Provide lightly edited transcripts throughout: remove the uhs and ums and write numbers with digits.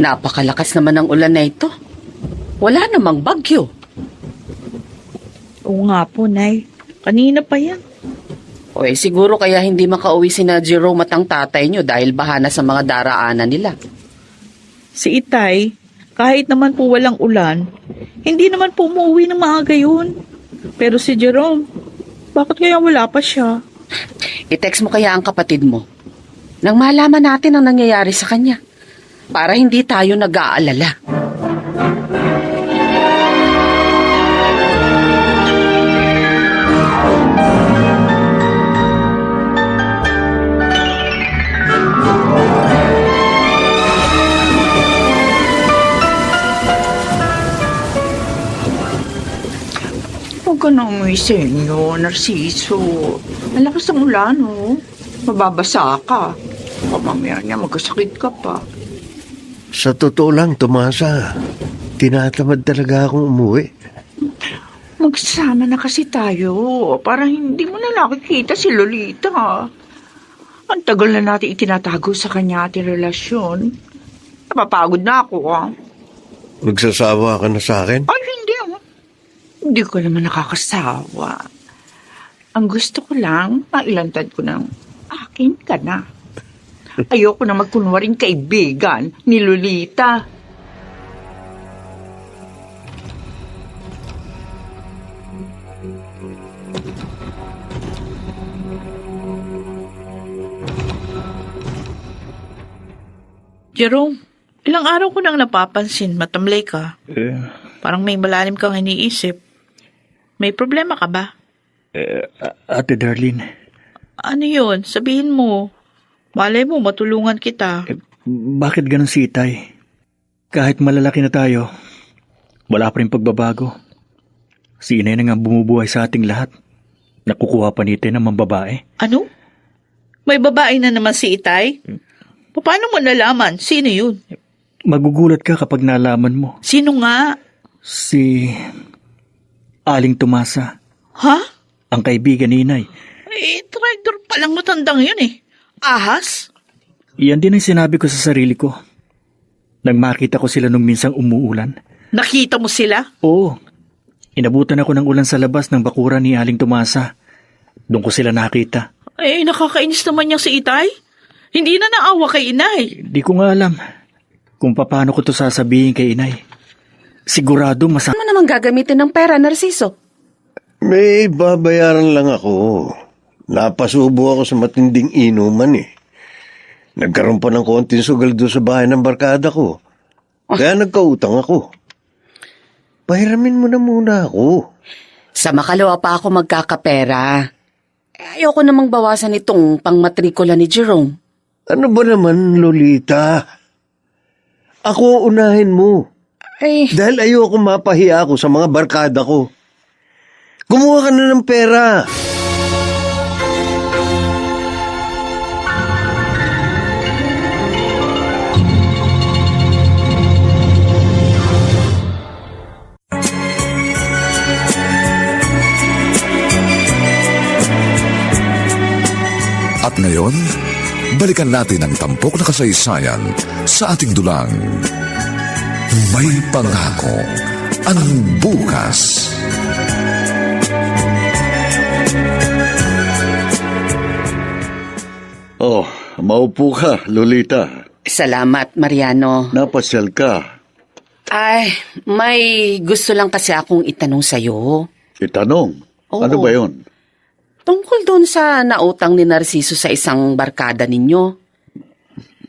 Napakalakas naman ng ulan na ito. Wala namang bagyo. Oo nga po, Nay. Kanina pa yan. O siguro kaya hindi makauwi sina Jerome at ang tatay nyo dahil bahana sa mga daraanan nila. Si Itay, kahit naman po walang ulan, hindi naman po umuwi ng maaga yun. Pero si Jerome, bakit kaya wala pa siya? I-text mo kaya ang kapatid mo nang malaman natin ang nangyayari sa kanya para hindi tayo nag-aalala. Huwag ka na umuwi sa inyo, Narciso. Malakas ang ulan, oh. Mababasa ka. Baka mamaya niya magkasakit ka pa. Sa totoo lang, Tomasa, tinatamad talaga akong umuwi. Magsama na kasi tayo para hindi mo na nakikita si Lolita. Ang tagal na natin itinatago sa kanya ating relasyon. Napapagod na ako, ah. Magsasawa ka na sa akin? Ay, hindi. Hindi ko naman nakakasawa. Ang gusto ko lang, mailantad ko ng akin ka na. Ayoko na magkunwaring kaibigan ni Lolita. Jerome, ilang araw ko nang napapansin, matamlay ka. Parang may malalim kang iniisip. May problema ka ba? Ate Darlene, Ano yun? Sabihin mo. Malay mo, matulungan kita. bakit ganun si Itay? Kahit malalaki na tayo, wala pa rin pagbabago. Si Inay na nga bumubuhay sa ating lahat. Nakukuha pa ni Itay ng mambabae. Ano? May babae na naman si Itay? Paano mo nalaman? Sino yun? Magugulat ka kapag nalaman mo. Sino nga? Si Aling Tomasa, Ha? ang kaibigan ni Inay. Traitor palang matandang yun eh. Ahas? Yan din ang sinabi ko sa sarili ko. Nang makita ko sila nung minsang umuulan. Nakita mo sila? Oo. Inabutan ako ng ulan sa labas ng bakuran ni Aling Tomasa. Doon ko sila nakita. Nakakainis naman niya si Itay. Hindi na naawa kay Inay. Di ko nga alam kung paano ko to sasabihin kay Inay. Sigurado Ano naman gagamitin ng pera, Narciso? May babayaran lang ako. Napasubo ako sa matinding inuman eh. Nagkaroon pa ng konting sugal doon sa bahay ng barkada ko. Kaya nagkautang ako. Pahiramin mo na muna ako. Sa makalawa pa ako magkakapera. Ayoko namang bawasan itong pangmatrikula ni Jerome. Ano ba naman, Lolita? Ako unahin mo. Dahil ayoko mapahiya ako sa mga barkada ko. Gumawa ka na ng pera. At ngayon, balikan natin ang tampok na kasaysayan sa ating dulang. May pangako ang bukas. Oh, maupo ka, Lolita. Salamat, Mariano. Napasyal ka. Ay, may gusto lang kasi akong itanong sa'yo. Itanong, Oo. ano ba yun? Tungkol doon sa nautang ni Narciso sa isang barkada ninyo.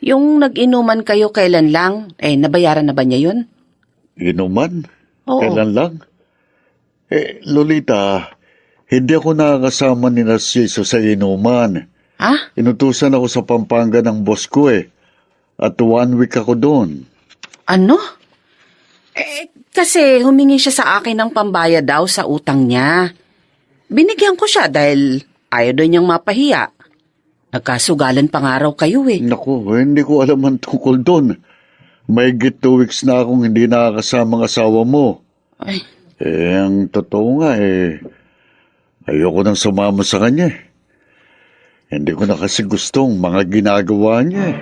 Yung nag-inuman kayo kailan lang, nabayaran na ba niya yun? Inuman? Oo. Kailan lang? Lolita, hindi ako nakakasama ni Narciso sa inuman. Ha? Inutusan ako sa Pampanga ng boss ko At 1 week ako doon. Ano? Kasi humingi siya sa akin ng pambaya daw sa utang niya. Binigyan ko siya dahil ayaw daw niyang mapahiya. Nagkasugalan pa nga raw kayo Naku, hindi ko alam ang tungkol doon. May 2 weeks na akong hindi nakakasama ang asawa mo. Ay. Ang totoo nga ayoko nang sumama sa kanya. Hindi ko na kasi gustong mga ginagawa niya.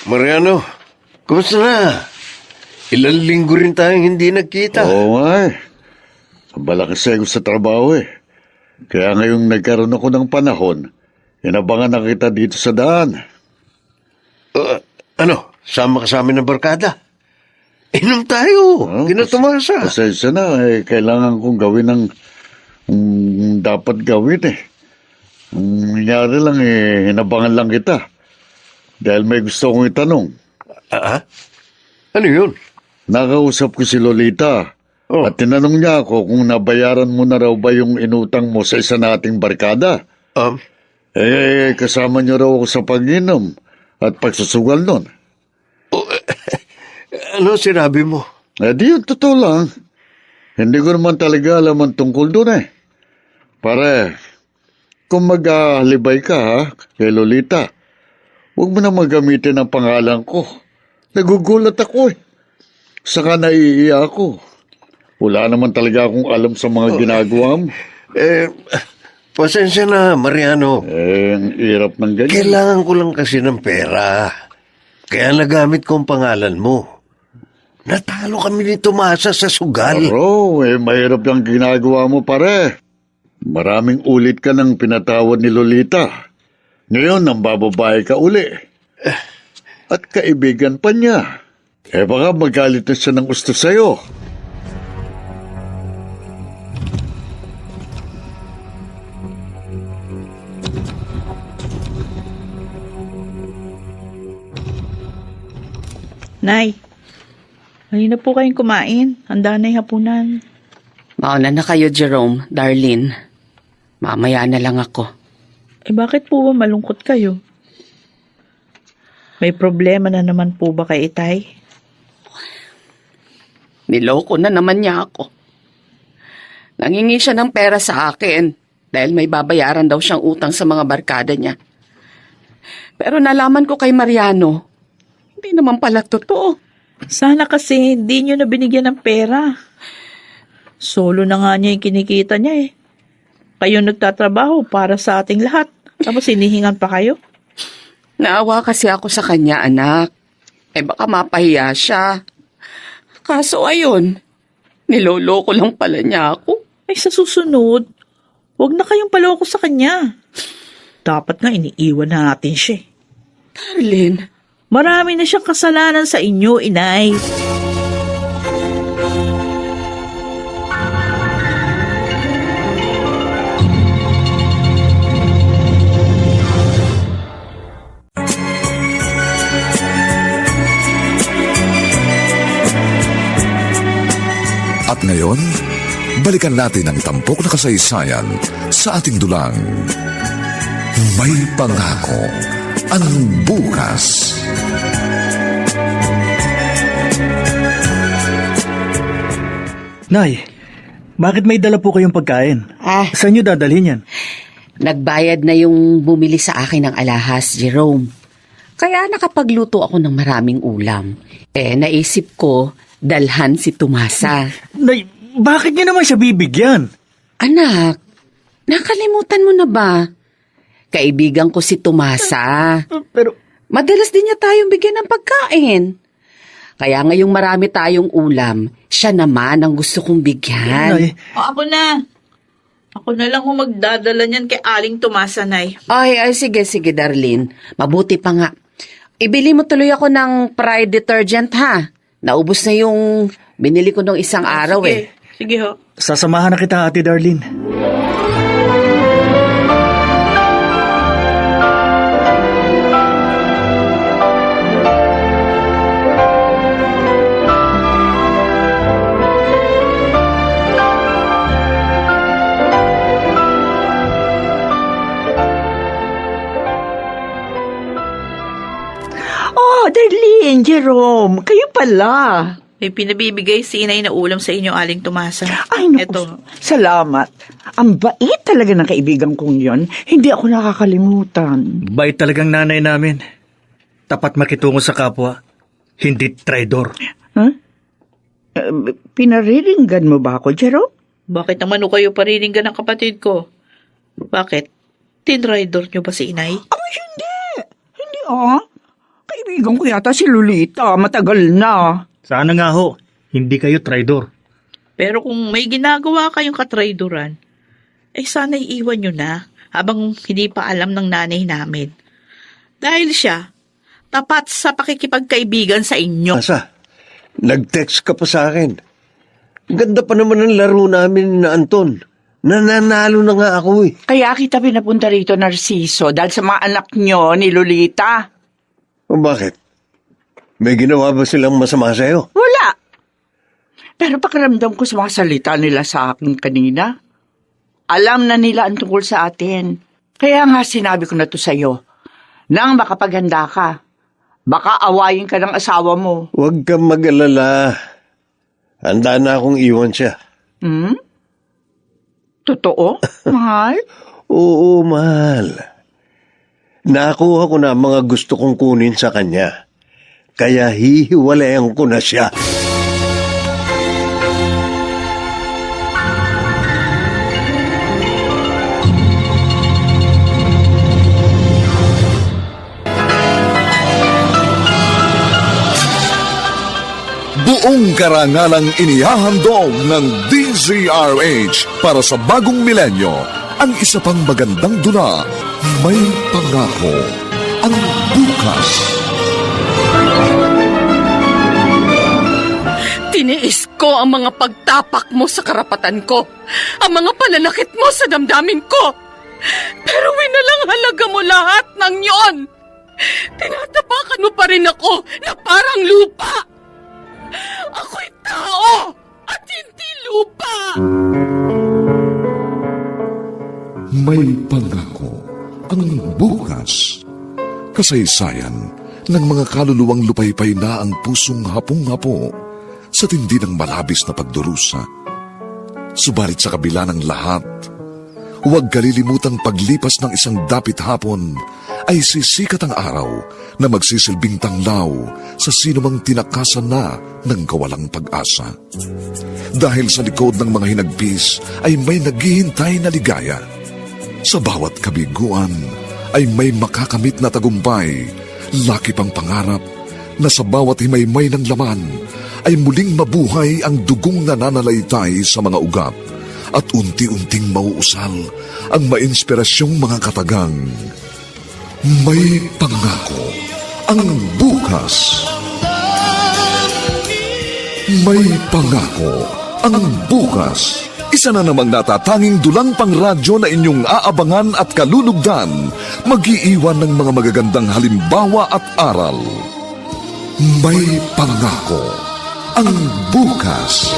Mariano, kumusta na? Ilang linggo rin tayong hindi nagkita. Oo nga eh. Abala kasi ako sa trabaho eh. Kaya ngayong nagkaroon ako ng panahon, inabangan na kita dito sa daan. Sama ka sa amin ng barkada? Inom tayo, kinatumasa. Pasensya na eh. Kailangan kong gawin ang dapat gawin eh. Ang nangyari lang eh, hinabangan lang kita. Dahil may gusto kong itanong. Ano yun? Nakausap ko si Lolita. Oh. At tinanong niya ako kung nabayaran mo na raw ba yung inutang mo sa isa nating barkada. Kasama niyo raw ako sa pag-inom at pagsusugal nun. Ano sinabi mo? Di yun, totoo lang. Hindi ko naman talaga alam ang tungkol doon eh. Pare, kung mag-aalibay ka ha, kay Lolita, huwag mo na magamitin ang pangalan ko. Nagugulat ako eh. Saka naiiyak ako. Wala naman talaga akong alam sa mga ginagawa mo. Pasensya na, Mariano. Ang hirap ng ganyan. Kailangan ko lang kasi ng pera. Kaya nagamit ko ang pangalan mo. Natalo kami ni Tomasa sa sugal. Pero, mahirap yung ginagawa mo, pare. Maraming ulit ka nang pinatawad ni Lolita. Ngayon, nang bababae ka uli. At kaibigan pa niya. Baka magalit na siya ng gusto sa'yo. Nay, halina po kayong kumain. Handa na yung hapunan. Mauna na kayo, Jerome, Darlene. Mamaya na lang ako. Bakit po ba malungkot kayo? May problema na naman po ba kay Itay? Niloko na naman niya ako. Nangingi siya ng pera sa akin dahil may babayaran daw siyang utang sa mga barkada niya. Pero nalaman ko kay Mariano, hindi naman pala totoo. Sana kasi hindi nyo na binigyan ng pera. Solo na nga niya yung kinikita niya eh. Kayo nagtatrabaho para sa ating lahat. Tapos hinihingan pa kayo? Naawa kasi ako sa kanya, anak. Baka mapahiya siya. Kaso ayun, niloloko lang pala niya ako. Sa susunod, huwag na kayong paloko sa kanya. Dapat nga iniiwan na natin siya. Darlene, marami na siyang kasalanan sa inyo, inay. At ngayon, balikan natin ang tampok na kasaysayan sa ating dulang. May pangako ang bukas. Nay, bakit may dala po kayong pagkain? Saan niyo dadalhin yan? nagbayad na yung bumili sa akin ng alahas, Jerome. Kaya nakapagluto ako ng maraming ulam. Naisip ko, dalhan si Tomasa. Nay, bakit niyo naman siya bibigyan? Anak, nakalimutan mo na ba? Kaibigan ko si Tomasa. Pero, Madalas din niya tayong bigyan ng pagkain. Kaya ngayong marami tayong ulam, siya naman ang gusto kong bigyan. Nay, Ako na. Ako na lang kung magdadala niyan kay Aling Tomasa, Nay. Ay, sige, Darlene. Mabuti pa nga. Ibili mo tuloy ako ng Pride detergent, ha? Naubos na yung binili ko nung isang araw, eh. Sige ho. sasamahan na kita, Ate Darlene. Oh, Darlene, Jerome, kayo pala. May pinabibigay si Inay na ulam sa inyo, Aling Tomasa. Ay, naku, Eto. salamat. Ang bait talaga ng kaibigan kong yon. Hindi ako nakakalimutan. Bait talagang nanay namin. Tapat makitungo sa kapwa. Hindi traidor. Huh? Pinariringgan mo ba ako, Jerome? Bakit naman o kayo pariringgan ng kapatid ko? Bakit? Tinrider niyo ba si Inay? Ay, hindi. Hindi, oh. Kaibigan ko yata si Lolita. Matagal na. Sana nga ho, hindi kayo traidor. Pero kung may ginagawa kayong katraidoran, sana iiwan nyo na habang hindi pa alam ng nanay namin. Dahil siya, tapat sa pakikipagkaibigan sa inyo. Asa, nag-text ka pa sa akin. Ganda pa naman ng laro namin na Anton. Nananalo na nga ako eh. Kaya kita pinapunta rito, Narciso, dahil sa mga anak nyo ni Lolita. O bakit? May ginawa ba silang masama sa'yo? Wala. Pero pakiramdam ko sa mga salita nila sa akin kanina. Alam na nila ang tungkol sa atin. Kaya nga sinabi ko na to sa'yo. Nang makapaghanda ka, baka awayin ka ng asawa mo. Huwag kang mag-alala. Handa na akong iwan siya. Hmm? Totoo, mahal? Oo, mahal. Nakuha ko na ang mga gusto kong kunin sa kanya. Kaya hihiwalayan ko na siya. Buong karangalang inihahandog ng DZRH para sa bagong milenyo, ang isa pang magandang dula, May Pangako, ang bukas. Tiniis ko ang mga pagtapak mo sa karapatan ko, ang mga pananakit mo sa damdamin ko. Pero winalanghalaga mo lahat ng yon. Tinatapakan mo pa rin ako na parang lupa. Ako'y tao at hindi lupa. May Pangako, ang bukas. Kasaysayan ng mga kaluluwang lupaypay na ang pusong hapong-hapo sa tindi ng malabis na pagdurusa. Subalit sa kabila ng lahat, huwag kalilimutang paglipas ng isang dapit hapon ay sisikat ang araw na magsisilbing tanglaw sa sinumang tinakasan na ng kawalang pag-asa. Dahil sa likod ng mga hinagpis ay may naghihintay na ligaya. Sa bawat kabiguan ay may makakamit na tagumpay, laki pang pangarap na sa bawat himaymay ng laman ay muling mabuhay ang dugong nananalaytay sa mga ugat at unti-unting mauusal ang mainspirasyong mga katagang. May Pangako, ang bukas. May Pangako, ang bukas. Isa na namang natatanging dulang pangradyo na inyong aabangan at kalulugdan, mag-iiwan ng mga magagandang halimbawa at aral. May Pangako, ang bukas.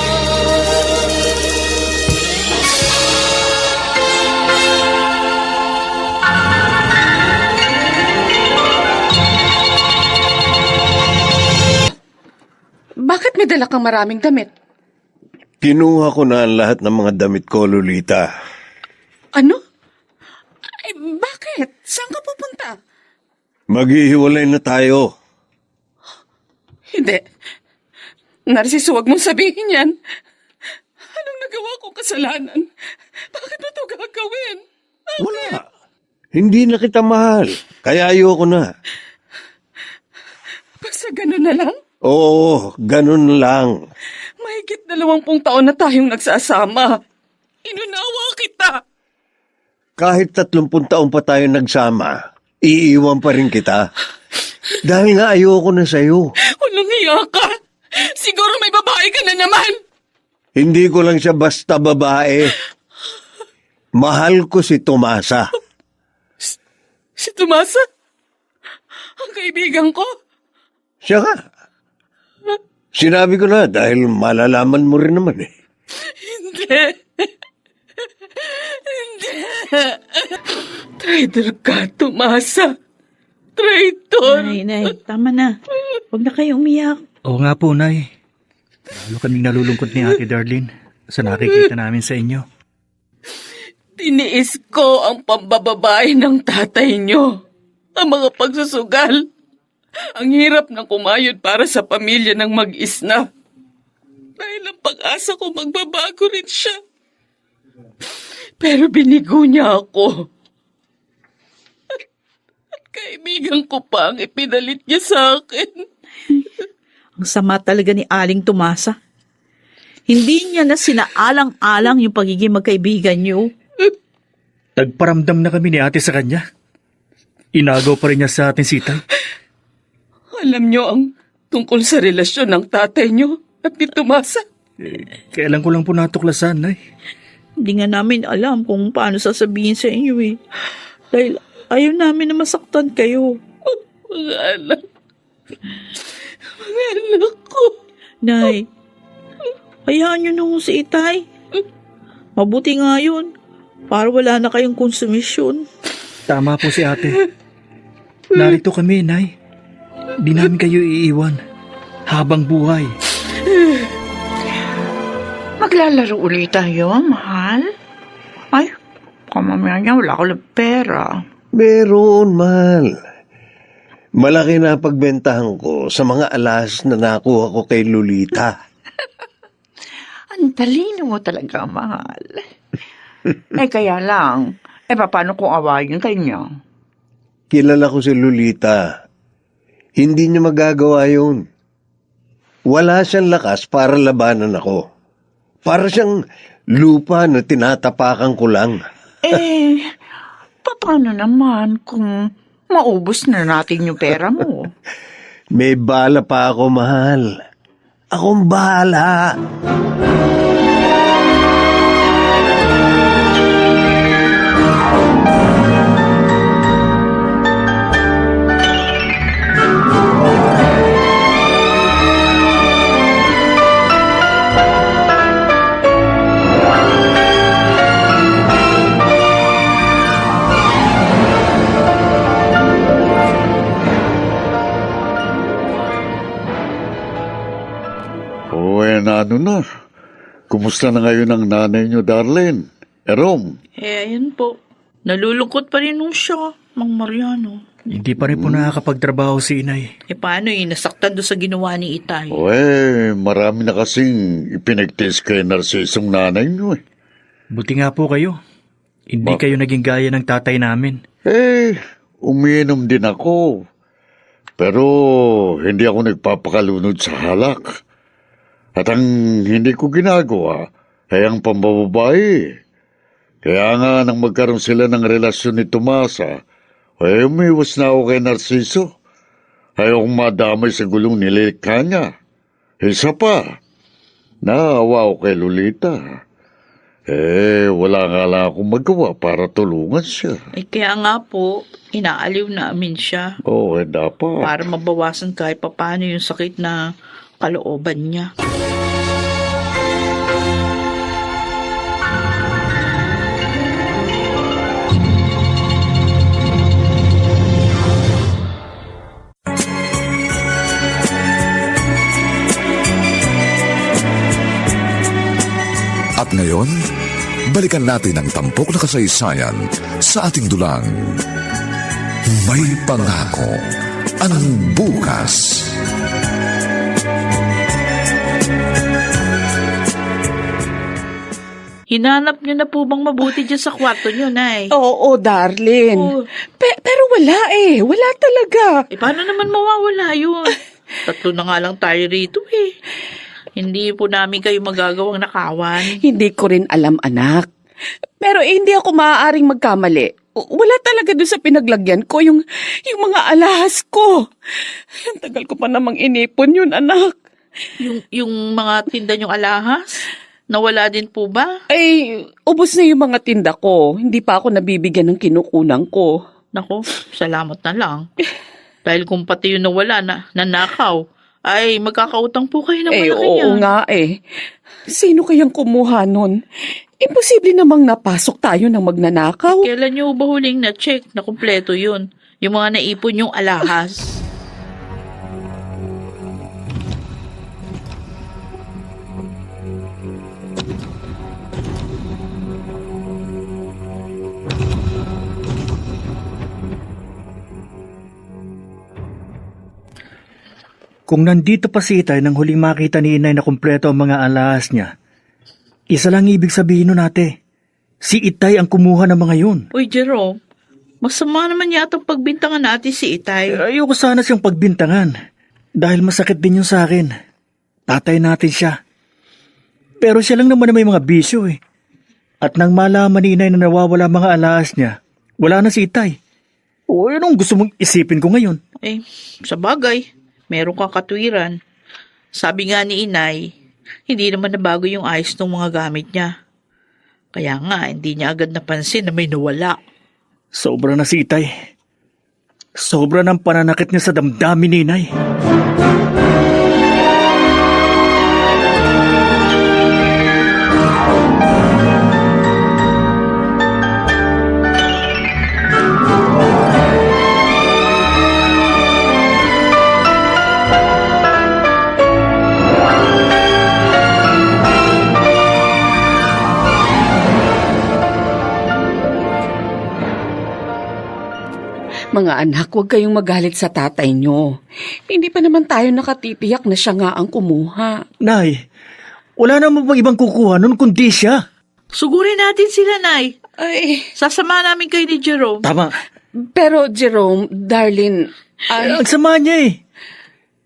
Bakit may dala kang maraming damit? Kinuha ko na ang lahat ng mga damit ko, Lolita. Ano? Ay, bakit? Saan ka pupunta? Maghihiwalay na tayo. Hindi. Narciso, huwag mong sabihin yan. Anong nagawa kong kasalanan? Bakit mo ito gagawin? Wala. Hindi na kita mahal. Kaya ayoko na. Basta ganun na lang? Oo, ganun lang. Mahigit 20 taon na tayong nagsasama. Inunawa kita. Kahit 30 taon pa tayo nagsama, iiwan pa rin kita. Dahil nga ayoko na sa'yo. Walang hiya ka. Siguro may babae ka na naman. Hindi ko lang siya basta babae. Mahal ko si Tomasa. Si Tomasa? Ang kaibigan ko? Siya nga. Sinabi ko na dahil malalaman mo rin naman eh. Hindi. Hindi. Traitor ka, Tomasa. Traitor. Nay, tama na. Huwag na kayo umiyak. Oo nga po, Nay. Lalo kaming nalulungkot ni Ate Darlene sa nakikita namin sa inyo. Tiniis ko ang pambababae ng tatay nyo. Ang mga pagsusugal. Ang hirap ng kumayod para sa pamilya ng mag-isna. Dahil ang pag-asa ko magbabago rin siya. Pero binigo niya ako. At kaibigan kaibigan ko pa ang ipinalit niya sa akin. Ang sama talaga ni Aling Tumasa. Hindi niya na sinaalang-alang yung pagiging magkaibigan niyo. Nagparamdam na kami ni ate sa kanya. Inagaw pa rin niya sa atin si Itay. Alam niyo ang tungkol sa relasyon ng tatay niyo at ni Tumasa. Kailan ko lang po natuklasan, Nay. Hindi nga namin alam kung paano sasabihin sa inyo eh. Dahil ayaw namin na masaktan kayo. Mga anak. Mga anak ko. Nay, hayaan niyo na si Itay. Mabuti nga yun. Para wala na kayong konsumisyon. Tama po si ate. Narito kami, Nay. Di namin kayo iiwan. Habang buhay. Maglalaro ulit tayo, mahal? Ay, kamamaya niya, wala ko lang pera. Meron, mahal. Malaki na pagbentahan ko sa mga alas na nakuha ko kay Lolita. Ang talino mo talaga, mahal. Kaya lang, paano kung awayin kanya? Kilala ko si Lolita. Hindi niya magagawa yun. Wala siyang lakas para labanan ako. Para siyang lupa na tinatapakan ko lang. Paano naman kung maubos na natin yung pera mo? May bala pa ako, mahal. Akong bahala. Ano na? Kumusta na ngayon ang nanay niyo, Darlene? Erom? Ayun po. Nalulungkot pa rin nung siya, Mang Mariano. Hindi pa rin po nakakapagtrabaho si Inay. Paano nasaktan doon sa ginawa ni Itay? Marami na kasing ipinagtis kay Narcisong nanay niyo Buti nga po kayo. Hindi kayo naging gaya ng tatay namin. Umiinom din ako. Pero hindi ako nagpapakalunod sa halak. At ang hindi ko ginagawa ay ang pambababae. Kaya nga nang magkaroon sila ng relasyon ni Tumasa, umiwas na ako kay Narciso. Ayokong madamay sa gulong nilikha niya. Isa pa, naawa ako kay Lolita. Wala nga lang akong magawa para tulungan siya. Kaya nga po, inaaliw namin siya. Dapat. Para mabawasan kahit paano yung sakit na kalooban niya. At ngayon, balikan natin ang tampok na kasaysayan sa ating dulang. May pangako ang bukas. Hinanap niyo na po bang mabuti dyan sa kwarto niyo, Nay? Oo, darling. Oh. Pero wala Wala talaga. Paano naman mawawala yun? Tatlo na nga lang tayo rito Hindi po namin kayo magagawang nakawan. Hindi ko rin alam, anak. Pero hindi ako maaaring magkamali. Wala talaga doon sa pinaglagyan ko yung mga alahas ko. Ang tagal ko pa namang inipon yun, anak. Yung mga tinda niyong alahas? Nawala din po ba? Ubos na yung mga tinda ko. Hindi pa ako nabibigyan ng kinukunan ko. Nako, salamat na lang. Dahil kung pati yung nawala na nanakaw, ay magkakautang po kayo ng malaki niya. Oo nga Sino kayang kumuha nun? Imposible namang napasok tayo ng magnanakaw. Kailan niyo ba huling na-check na kumpleto yun? Yung mga naipon yung alahas? Kung nandito pa si Itay nang huling makita ni Inay na kumpleto ang mga alahas niya, isa lang ibig sabihin nun ate. Si Itay ang kumuha ng mga yun. Uy, Jerome, Masama naman yata pagbintangan natin si Itay. Ayoko sana siyang pagbintangan. Dahil masakit din yun sa akin. Tatay natin siya. Pero siya lang naman na may mga bisyo eh. At nang malaman ni inay na nawawala mga alahas niya, wala na si Itay. O anong gusto mong isipin ko ngayon? Eh, sa bagay, meron kang katwiran. Sabi nga ni Inay, hindi naman nabago yung ayos ng mga gamit niya. Kaya nga, hindi niya agad napansin na may nawala. Sobra na si Itay. Sobra ng pananakit niya sa damdamin ni inay. Mga anak, huwag kayong magalit sa tatay nyo. Hindi pa naman tayo nakatitiyak na siya nga ang kumuha. Nay, wala naman bang ibang kukuha nun kundi siya? Sugurin natin sila, Nay. Ay, Sasama namin kayo ni Jerome. Tama. pero Jerome, darling, ay... Ang sama niya eh.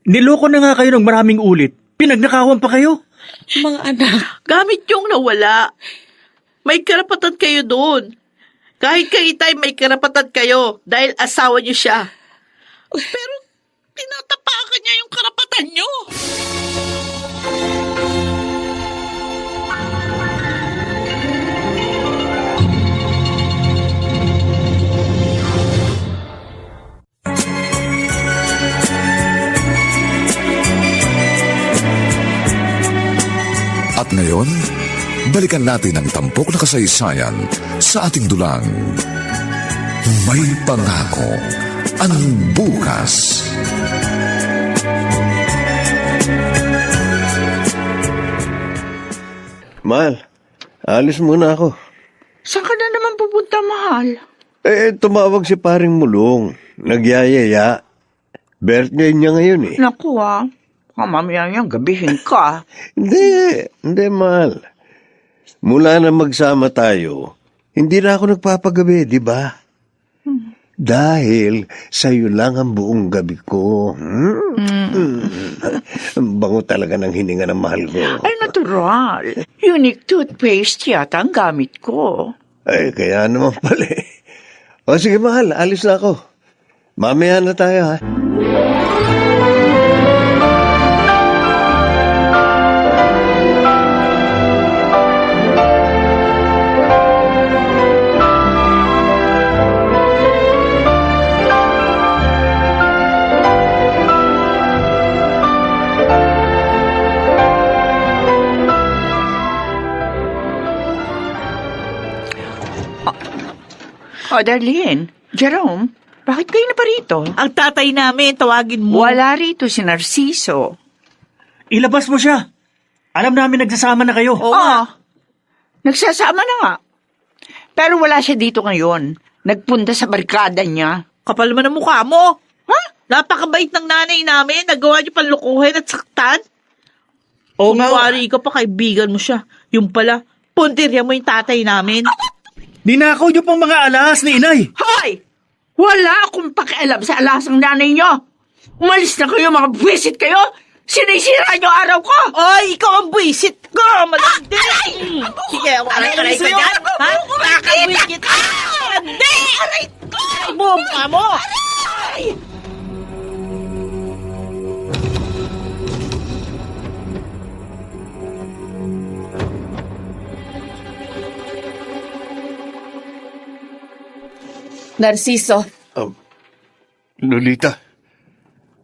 Niloko na nga kayo ng maraming ulit. Pinagnakawan pa kayo. Mga anak, Gamit yung nawala. May karapatan kayo doon. Kahit kay Itay, may karapatan kayo dahil asawa niyo siya. Pero tinatapakan niya yung karapatan niyo. At ngayon, balikan natin ang tampok na kasaysayan sa ating dulang. May pangako ang bukas. Mahal, alis muna ako. Saan ka na naman pupunta, mahal? Tumawag si paring Mulong. Nagyayaya. Birthday niya ngayon eh. Naku mamaya niyang gabihin ka. Hindi mahal. Mula na magsama tayo, hindi na ako nagpapagabi, di ba? Dahil sa'yo lang ang buong gabi ko. Ang bango talaga ng hininga ng mahal ko. Ay, natural. Unique toothpaste yata ang gamit ko. Ay, kaya naman pala eh. O sige mahal, alis na ako. Mamaya na tayo ha. Darlene, Jerome, bakit kayo na pa rito? Ang tatay namin, tawagin mo. Wala rito si Narciso. Ilabas mo siya. Alam namin nagsasama na kayo. Oo. Nagsasama na nga. Pero wala siya dito ngayon. Nagpunta sa barkada niya. Kapal naman ang mukha mo. Ha? Napakabait ng nanay namin. Nagawa niyo panlukuhin at saktan. Oo nga. Kunwari ka pa, kaibigan mo siya. Yung pala, puntirya mo yung tatay namin. Ninakaw niyo pang mga alahas ni inay. Hoy! Wala akong pakialam sa alasang nanay niyo. Umalis na kayo, mga buwisit kayo. Sinisira niyo araw ko. Oy, ikaw ang buwisit ko! Malandi! Sige, aray ka dyan. Ha? Nakakawin kita! Malandi! Aray ko! Bumpa mo! Narciso, Lolita,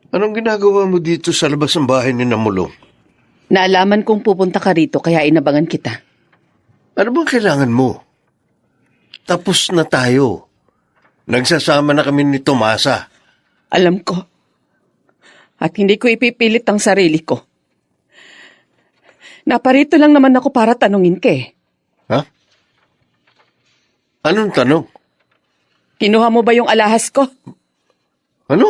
anong ginagawa mo dito sa labas ng bahay ni Namulong? naalaman kong pupunta ka rito kaya inabangan kita. Ano bang kailangan mo? Tapos na tayo. Nagsasama na kami ni Tomasa. Alam ko. At hindi ko ipipilit ang sarili ko. Naparito lang naman ako para tanungin ka eh. Ha? Anong tanong? Kinuha mo ba yung alahas ko? Ano?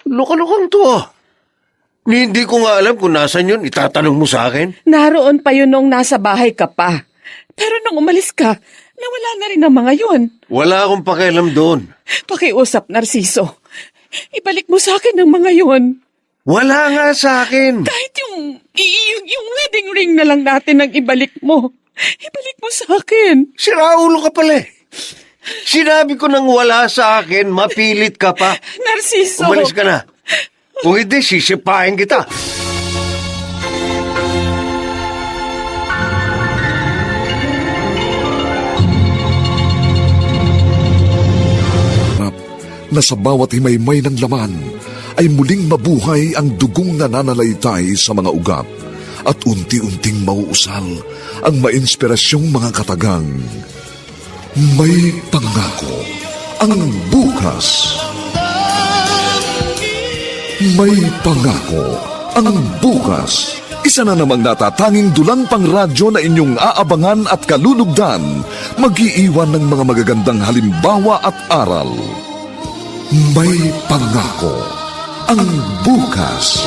Luka-lukang to ah. Hindi ko nga alam kung nasan yun. Itatanong mo sa akin? Naroon pa yun nung nasa bahay ka pa. Pero nung umalis ka, Nawala na rin ang mga yon. Wala akong pakialam doon. Pakiusap, Narciso. Ibalik mo sa akin ang mga yon. Wala nga sa akin. Kahit yung wedding ring na lang natin ang ibalik mo. Ibalik mo sa akin. Siraulo ka pala eh. Sinabi ko nang wala sa akin, mapilit ka pa. Narciso! Umalis ka na. Kung hindi, sisipain kita. Na sa bawat himaymay ng laman ay muling mabuhay ang dugong nananalaytay sa mga ugat at unti-unting mauusal ang mainspirasyong mga katagang. May pangako ang bukas. May pangako ang bukas. Isa na namang natatanging dulang pang radyo na inyong aabangan at kalulugdan, mag-iiwan ng mga magagandang halimbawa at aral. May pangako ang bukas.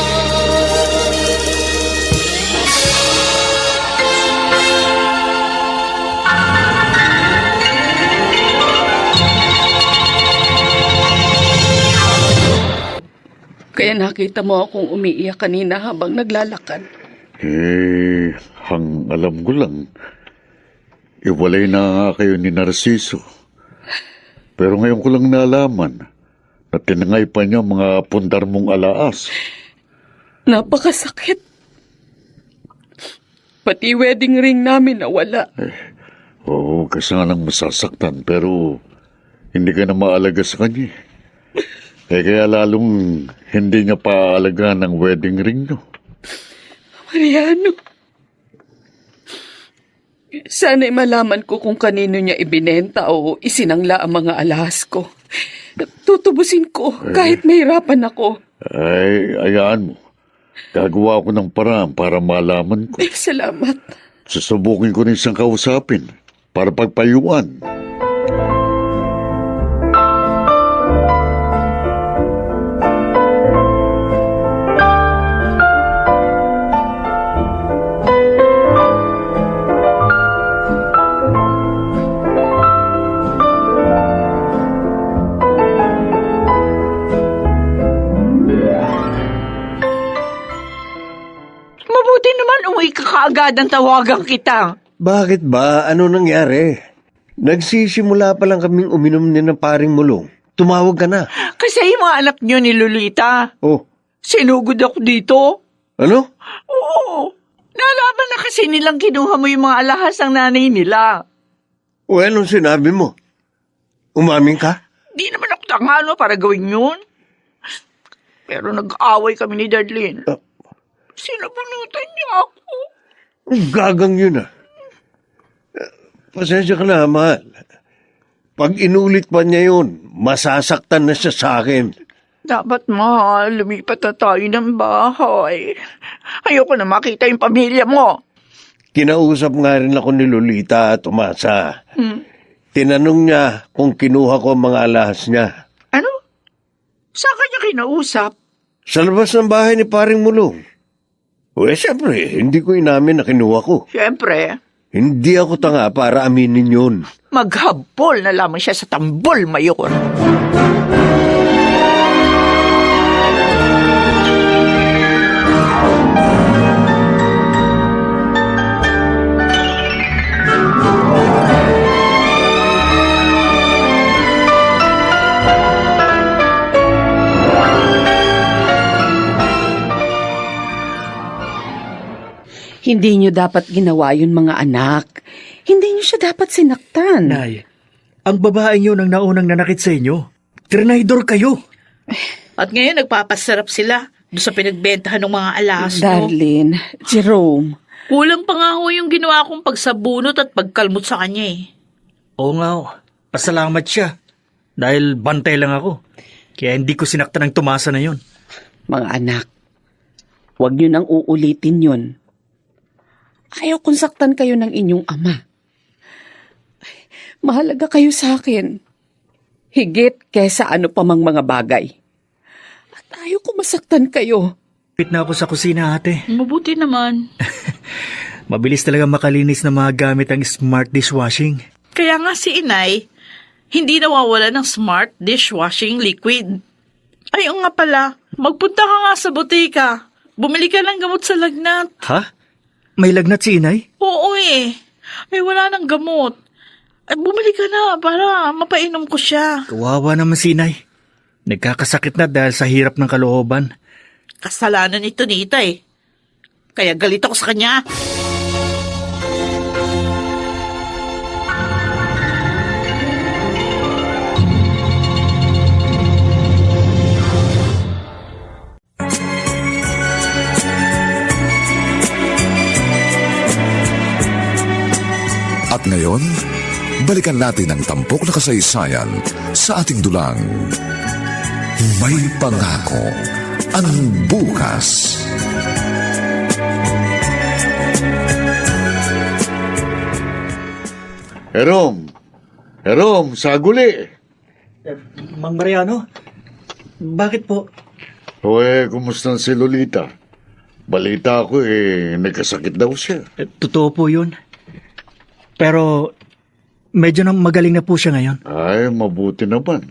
Kaya nakita mo akong umiiyak kanina habang naglalakad. Hang alam ko lang, iwalay na nga kayo ni Narciso. Pero ngayon ko lang nalaman na tinangay pa niya mga pundar mong alaas. Napakasakit. Pati wedding ring namin nawala. Oo, kasi nga lang masasaktan, pero hindi ka na maalaga sa kanya. Kaya lalong hindi niya paalagaan ng wedding ring, no? Mariano. Sana'y malaman ko kung kanino niya ibinenta o isinangla ang mga alahas ko. Tutubusin ko kahit mahirapan ako. Ay, ayaan mo. Gagawa ko ng paraan para malaman ko. Salamat. Susubukin ko rin siyang kausapin para pagpayuan. Mabuti naman umuwi ka kaagad ang tawagan kita. Bakit ba? Ano nangyari? Nagsisimula pa lang kaming uminom ni ng paring mulong. Tumawag ka na. Kasi yung mga anak niyo ni Lolita, Oh, sinugod ako dito. ano? Oo. Nalaman na kasi nilang kinuha mo yung mga alahas ng nanay nila. O anong sinabi mo? Umamin ka? Di naman ako tangano para gawin yun. Pero nag-away kami ni Darlene. Sinabunutan niya ako. Gagang yun ah. Pasensya ka na, mahal. Pag inulit pa niya yun, masasaktan na siya sa akin. Dapat, mahal, lumipat na tayo ng bahay. Ayoko na makita yung pamilya mo. Kinausap nga rin ako ni Lolita at umasa. Tinanong niya kung kinuha ko ang mga alahas niya. Ano? Saan kanya kinausap? Sa labas ng bahay ni paring mulong. O siyempre, hindi ko inamin na kinuha ko. Siyempre, Hindi ako tanga para aminin yun. maghabol na lamang siya sa tambol, Mayor. Hindi niyo dapat ginawa yun, mga anak. Hindi niyo siya dapat sinaktan. Nay, ang babaeng yun ang naunang nanakit sa inyo. Trinaydor kayo. At ngayon nagpapasarap sila doon sa pinagbentahan ng mga alahas mo. Darlene, Jerome, Kulang pa nga ho yung ginawa kong pagsabunot at pagkalmot sa kanya eh. Oo nga, pasalamat siya. Dahil bantay lang ako. Kaya hindi ko sinaktan ng tumasa na yun. mga anak, huwag niyo nang uulitin yun. Ayaw kong saktan kayo ng inyong ama. Mahalaga kayo sa akin. Higit kesa ano pa mang mga bagay. At ayaw ko masaktan kayo. Pit na ako sa kusina, ate. Mabuti naman. Mabilis talaga makalinis na mga gamit ang smart dishwashing. Kaya nga si inay, hindi nawawala ng smart dishwashing liquid. Ay, oo nga pala, magpunta ka nga sa botika. Bumili ka ng gamot sa lagnat. Ha? May lagnat si inay? Oo eh. Ay, wala nang gamot. Ay, bumili ka na para mapainom ko siya. Kawawa naman si inay. Nagkakasakit na dahil sa hirap ng kalooban. Kasalanan ito ni Itay. Kaya galit ako sa kanya. At ngayon, balikan natin ang tampok na kasaysayan sa ating dulang. May pangako ang bukas. Erom, saguli. Mang Mariano, bakit po? Kumusta si Lolita? Balita ko nagkasakit daw siya. Totoo po yun. Pero medyo na magaling na po siya ngayon. Ay, mabuti naman.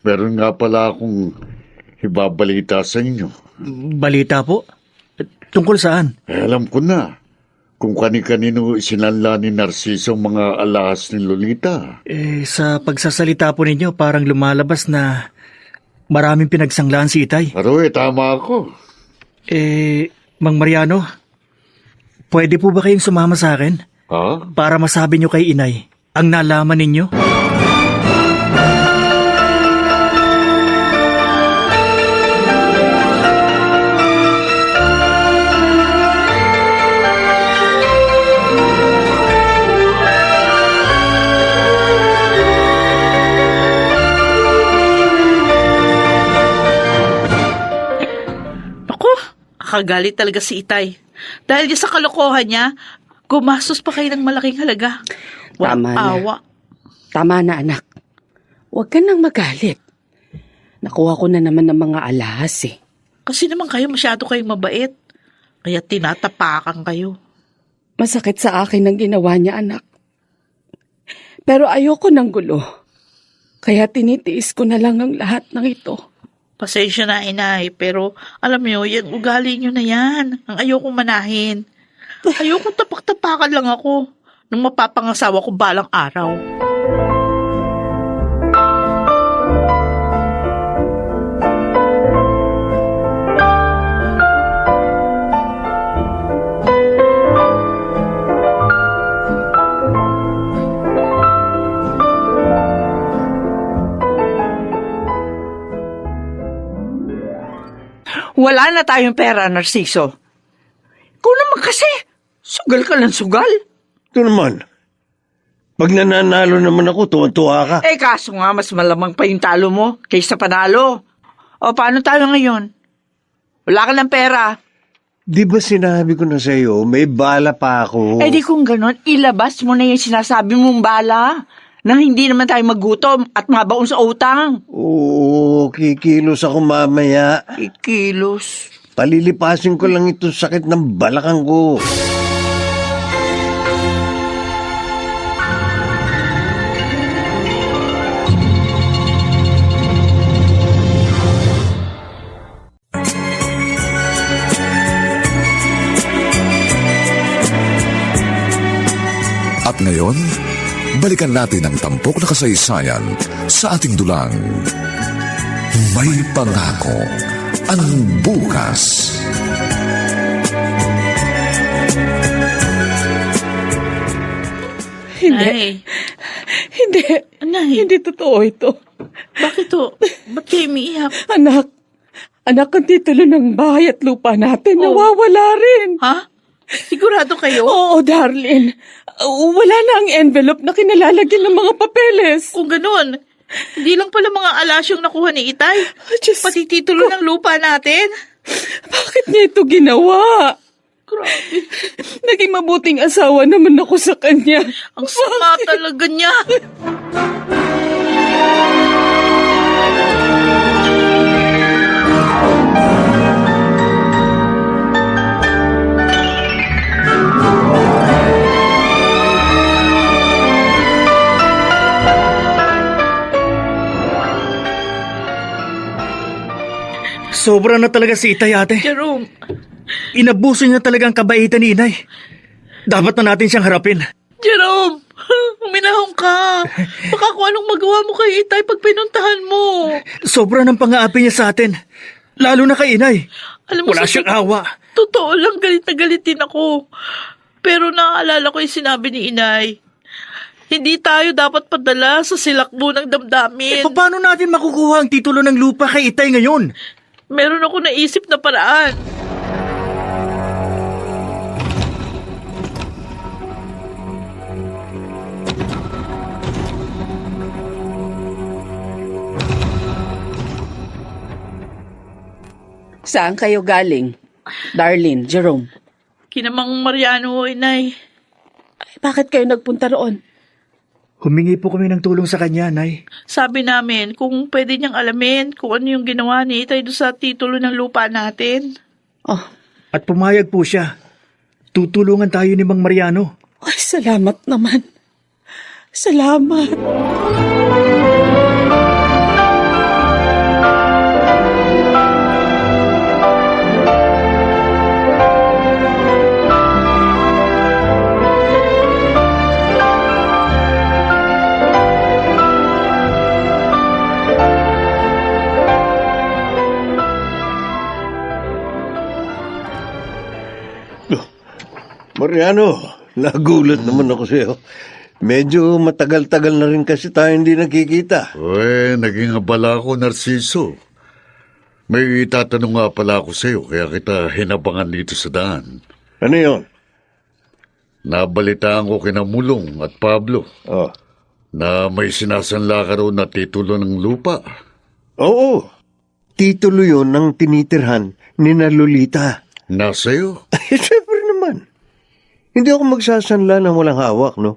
Meron nga pala akong ibabalita sa inyo. Balita po? Tungkol saan? Alam ko na kung kani-kanino isinanla ni Narciso ang mga alahas ni Lolita. Sa pagsasalita po ninyo, parang lumalabas na maraming pinagsanglaan si Itay. Pero tama ako. Mang Mariano, pwede po ba kayong sumama sa akin? Ha? Para masabi nyo kay inay ang nalaman ninyo? Ako, kakagalit talaga si Itay. Dahil sa kalokohan niya, gumastos pa kayo ng malaking halaga. Tama na. Awa. Tama na, anak. Huwag ka nang magalit. Nakuha ko na naman ng mga alahas eh. Kasi naman kayo masyado kayong mabait. Kaya tinatapakan kayo. Masakit sa akin ang ginawa niya, anak. Pero ayoko ng gulo. Kaya tinitiis ko na lang ang lahat ng ito. Pasensya na, inay, pero alam niyo, yan, ugali niyo na yan. Ang ayokong manahin. Ayokong tapak-tapakan lang ako nung mapapangasawa ko balang araw. Wala na tayong pera, Narciso. Ikaw naman kasi, sugal ka lang sugal. Ito naman. Pag nananalo naman ako, tuwan-tuwa ka. Kaso nga, mas malamang pa yung talo mo kaysa panalo. O, paano tayo ngayon? Wala ka ng pera. Di ba sinabi ko na sa iyo, may bala pa ako. Di kung ganon, ilabas mo na yung sinasabi mong bala. Nang hindi naman tayo magutom at mabaon sa utang. Oo, kikilos ako mamaya. Ikilos. Palilipasin ko lang ito sakit ng balakang ko. At ngayon, balikan natin ang tampok na kasaysayan sa ating dulang. May pangako ang bukas. Ay, Hindi totoo ito. bakit to? Ba't kayo umiiyak? Anak, ang titulo ng bahay at lupa natin, nawawala rin. Ha? Sigurado kayo? Oo, darling. Wala na ang envelope na kinalalagyan ng mga papeles. Kung ganun, hindi lang pala mga alas yung nakuha ni Itay. Diyos Pati titulo ng lupa natin. Bakit niya ito ginawa? Grabe. Naging mabuting asawa naman ako sa kanya. Ang sama talaga niya. Sobra na talaga si Itay, ate. Jerome, Inabuso niya talaga ang kabaitan ni inay. Dapat na natin siyang harapin. Jerome, uminahon ka. Baka kung anong magawa mo kay Itay pag pinuntahan mo. Sobra ng pang-aapi niya sa atin. Lalo na kay inay. Alam mo, Wala siyang awa. Totoo lang, galit na galit din ako. Pero naaalala ko yung sinabi ni Inay. Hindi tayo dapat padala sa silakbo ng damdamin. Paano natin makukuha ang titulo ng lupa kay Itay ngayon? Meron ako naisip na paraan. Saan kayo galing? Darlene, Jerome. Kinamang Mariano, Inay. Bakit kayo nagpunta roon? Humingi po kami ng tulong sa kanya, Nay. Sabi namin kung pwede niyang alamin kung ano yung ginawa ni Itay doon sa titulo ng lupa natin. Oh, At pumayag po siya. Tutulungan tayo ni Mang Mariano. ay, salamat naman. Salamat. Mariano, nagulat naman ako sa'yo. Medyo matagal-tagal na rin kasi tayo hindi nakikita. Naging abala ako, Narciso. May itatanong nga pala ako sa'yo, kaya kita hinabangan dito sa daan. Ano yon? Nabalitaan ko kina Mulong at Pablo Oh. na may sinasanla ka raw na titulo ng lupa. Oo. Titulo yon ng tinitirhan ni na Lolita. Nasa'yo? Ay, syempre naman. Hindi ako magsasanla ng walang hawak, no?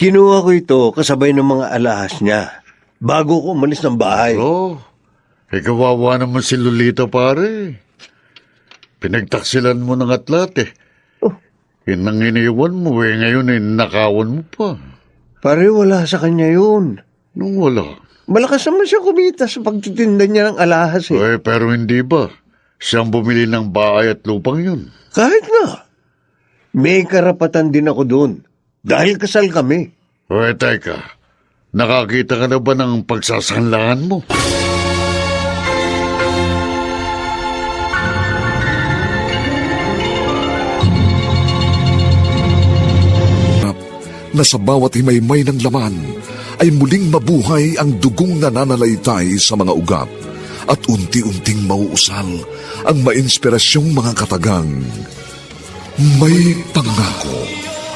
Kinuha ko ito kasabay ng mga alahas niya bago ko umalis ng bahay. Kawawa naman si Lolita, pare. Pinagtaksilan mo ng atlat, eh. Oh. Yun ang iniwan mo, ngayon nakawan mo pa. Pare, wala sa kanya yun. Nung wala. Malakas naman siya kumita sa pagtitinda niya ng alahas, eh. Pero hindi ba? Siyang bumili ng bahay at lupang yun. Kahit na. May karapatan din ako doon. Dahil kasal kami. Teka. Nakakita ka na ba ng pagsasanlaan mo? Na sa bawat himaymay ng laman ay muling mabuhay ang dugong nananalaytay sa mga ugat at unti-unting mauusal ang mainspirasyong mga katagang. May pangako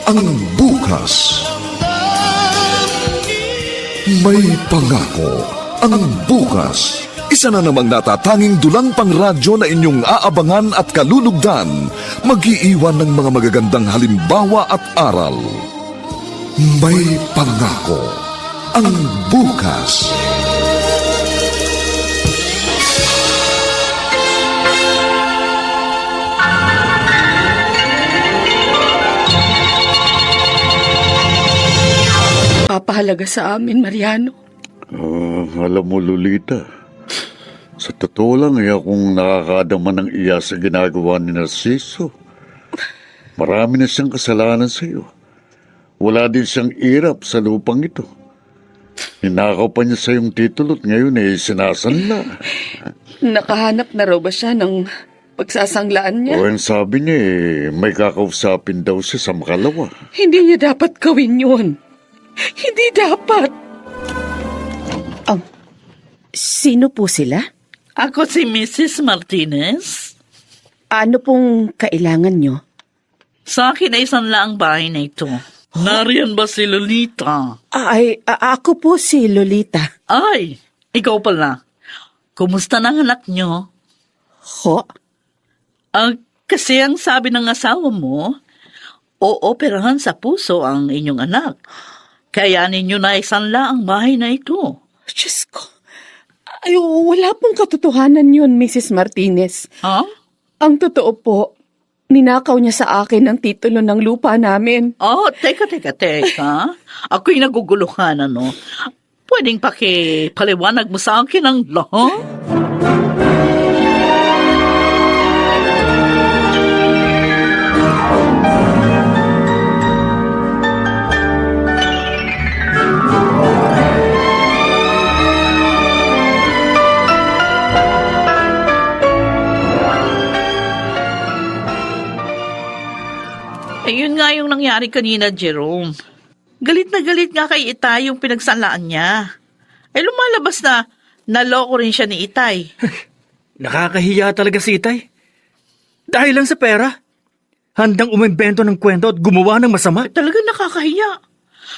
ang bukas. May pangako ang bukas. Isa na namang natatanging dulang pangradyo na inyong aabangan at kalulugdan, mag-iiwan ng mga magagandang halimbawa at aral. May pangako ang bukas. Papahalaga sa amin, Mariano. Alam mo, Lolita, sa totoo lang akong nakakadama ng iya sa ginagawa ni Narciso. Marami na siyang kasalanan sa iyo. Wala din siyang irap sa lupang ito. Ninakaw pa niya sa iyong titulo at ngayon sinasanla. Nakahanap na raw ba siya ng pagsasanglaan niya? Ang sabi niya may kakausapin daw siya sa makalawa. Hindi niya dapat gawin yun. Hindi dapat. Sino po sila? Ako si Mrs. Martinez. Ano pong kailangan nyo? Sa akin ay sanla ang bahay na ito. Nariyan ba si Lolita? Ako po si Lolita. Ay, ikaw pala. Kumusta ng anak nyo? Ho? Kasi ang sabi ng asawa mo, ooperahan sa puso ang inyong anak. Kaya ninyo na isanla ang bahay na ito. Diyos ko. Ay, wala pong katotohanan yun, Mrs. Martinez. Ha? Ang totoo po, ninakaw niya sa akin ang titulo ng lupa namin. Teka. Ako'y naguguluhan, ano? Pwedeng pakipaliwanag mo sa akin ang lahat? nangyari kanina, Jerome. Galit na galit nga kay Itay yung pinagsalaan niya. Ay lumalabas na naloko rin siya ni Itay. Nakakahiya talaga si Itay. Dahil lang sa pera. Handang umimbento ng kwento at gumawa ng masama. Talaga nakakahiya.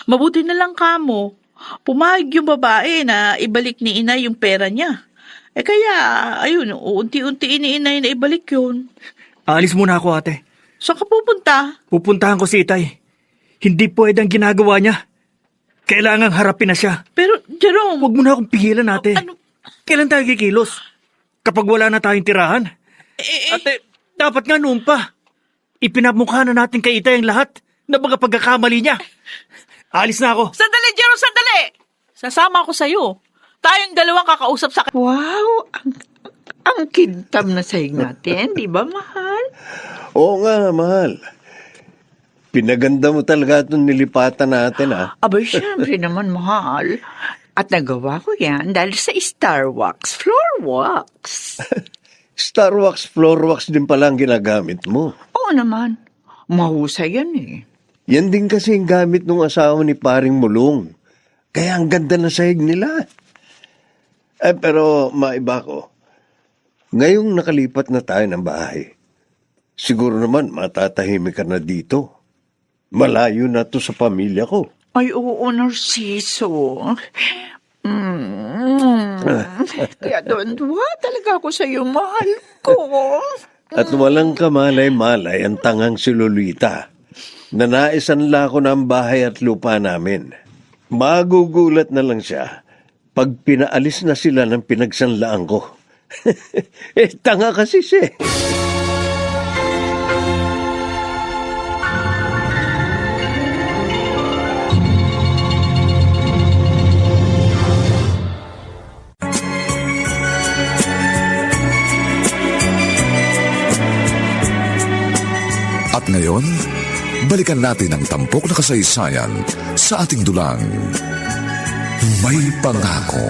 Mabuti na lang kamo. Pumayag yung babae na ibalik ni Inay yung pera niya. Kaya, ayun, unti-unti ni Inay na ibalik yun. Alis muna ako, ate. Saan ka pupunta? Pupuntahan ko si Itay. Hindi pwede ang ginagawa niya. Kailangang harapin na siya. Pero, Jerome, Huwag mo na akong pigilan, ate. ano? Kailan tayo kikilos? Kapag wala na tayong tirahan? Ate, dapat nga noon pa. Ipinamukha na natin kay Itay ang lahat na mga pagkakamali niya. Alis na ako. Sandali, Jerome, sandali! Sasama ako sa'yo. Tayong dalawang kakausap sa... Wow, ang kintab na sahig natin, di ba, mahal? Oo nga, mahal. Pinaganda mo talaga itong nilipatan natin, ah. Abay, syempre naman, mahal. At nagawa ko yan dahil sa Star Wax Floor Wax. Star Wax, Floor Wax din pala ang ginagamit mo. Oo naman, mahusay yan eh. Yan din kasi ang gamit ng asawa ni Paring Mulong. Kaya ang ganda na sahig nila. Pero maiba ko. Ngayong nakalipat na tayo ng bahay, siguro naman matatahimik ka na dito. Malayo na to sa pamilya ko. Ay, oo, Narciso. Kaya doon talaga ako sa iyo, mahal ko. At walang kamalay-malay ang tangang si Lolita na naisanla ko ng bahay at lupa namin. Magugulat na lang siya pag pinaalis na sila ng pinagsanlaan ko. Tanga kasi siya. At ngayon, balikan natin ang tampok na kasaysayan sa ating dulang. May pangako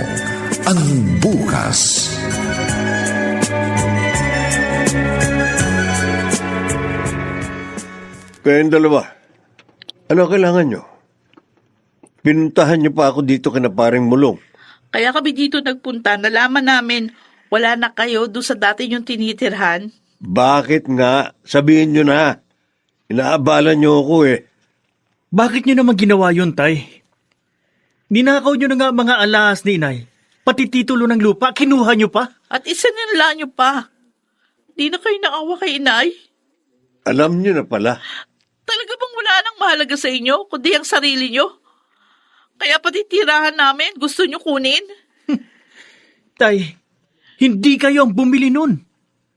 ang bukas. Kayong dalawa, ano kailangan nyo? Pinuntahan nyo pa ako dito kina Paring Mulong. Kaya kami dito nagpunta, nalaman namin wala na kayo doon sa dati yung tinitirhan. Bakit nga? Sabihin nyo na. Inaabala nyo ako eh. Bakit niyo naman ginawa yun, Tay? Ninakaw niyo na nga mga alahas ni Inay. Pati titulo ng lupa, kinuha niyo pa? At isinila nyo pa. Di na kayo naawa kay Inay. Alam nyo na pala. Talaga bang wala nang mahalaga sa inyo, kundi ang sarili nyo? Kaya pati tirahan namin, gusto nyo kunin? Tay, hindi kayo ang bumili nun.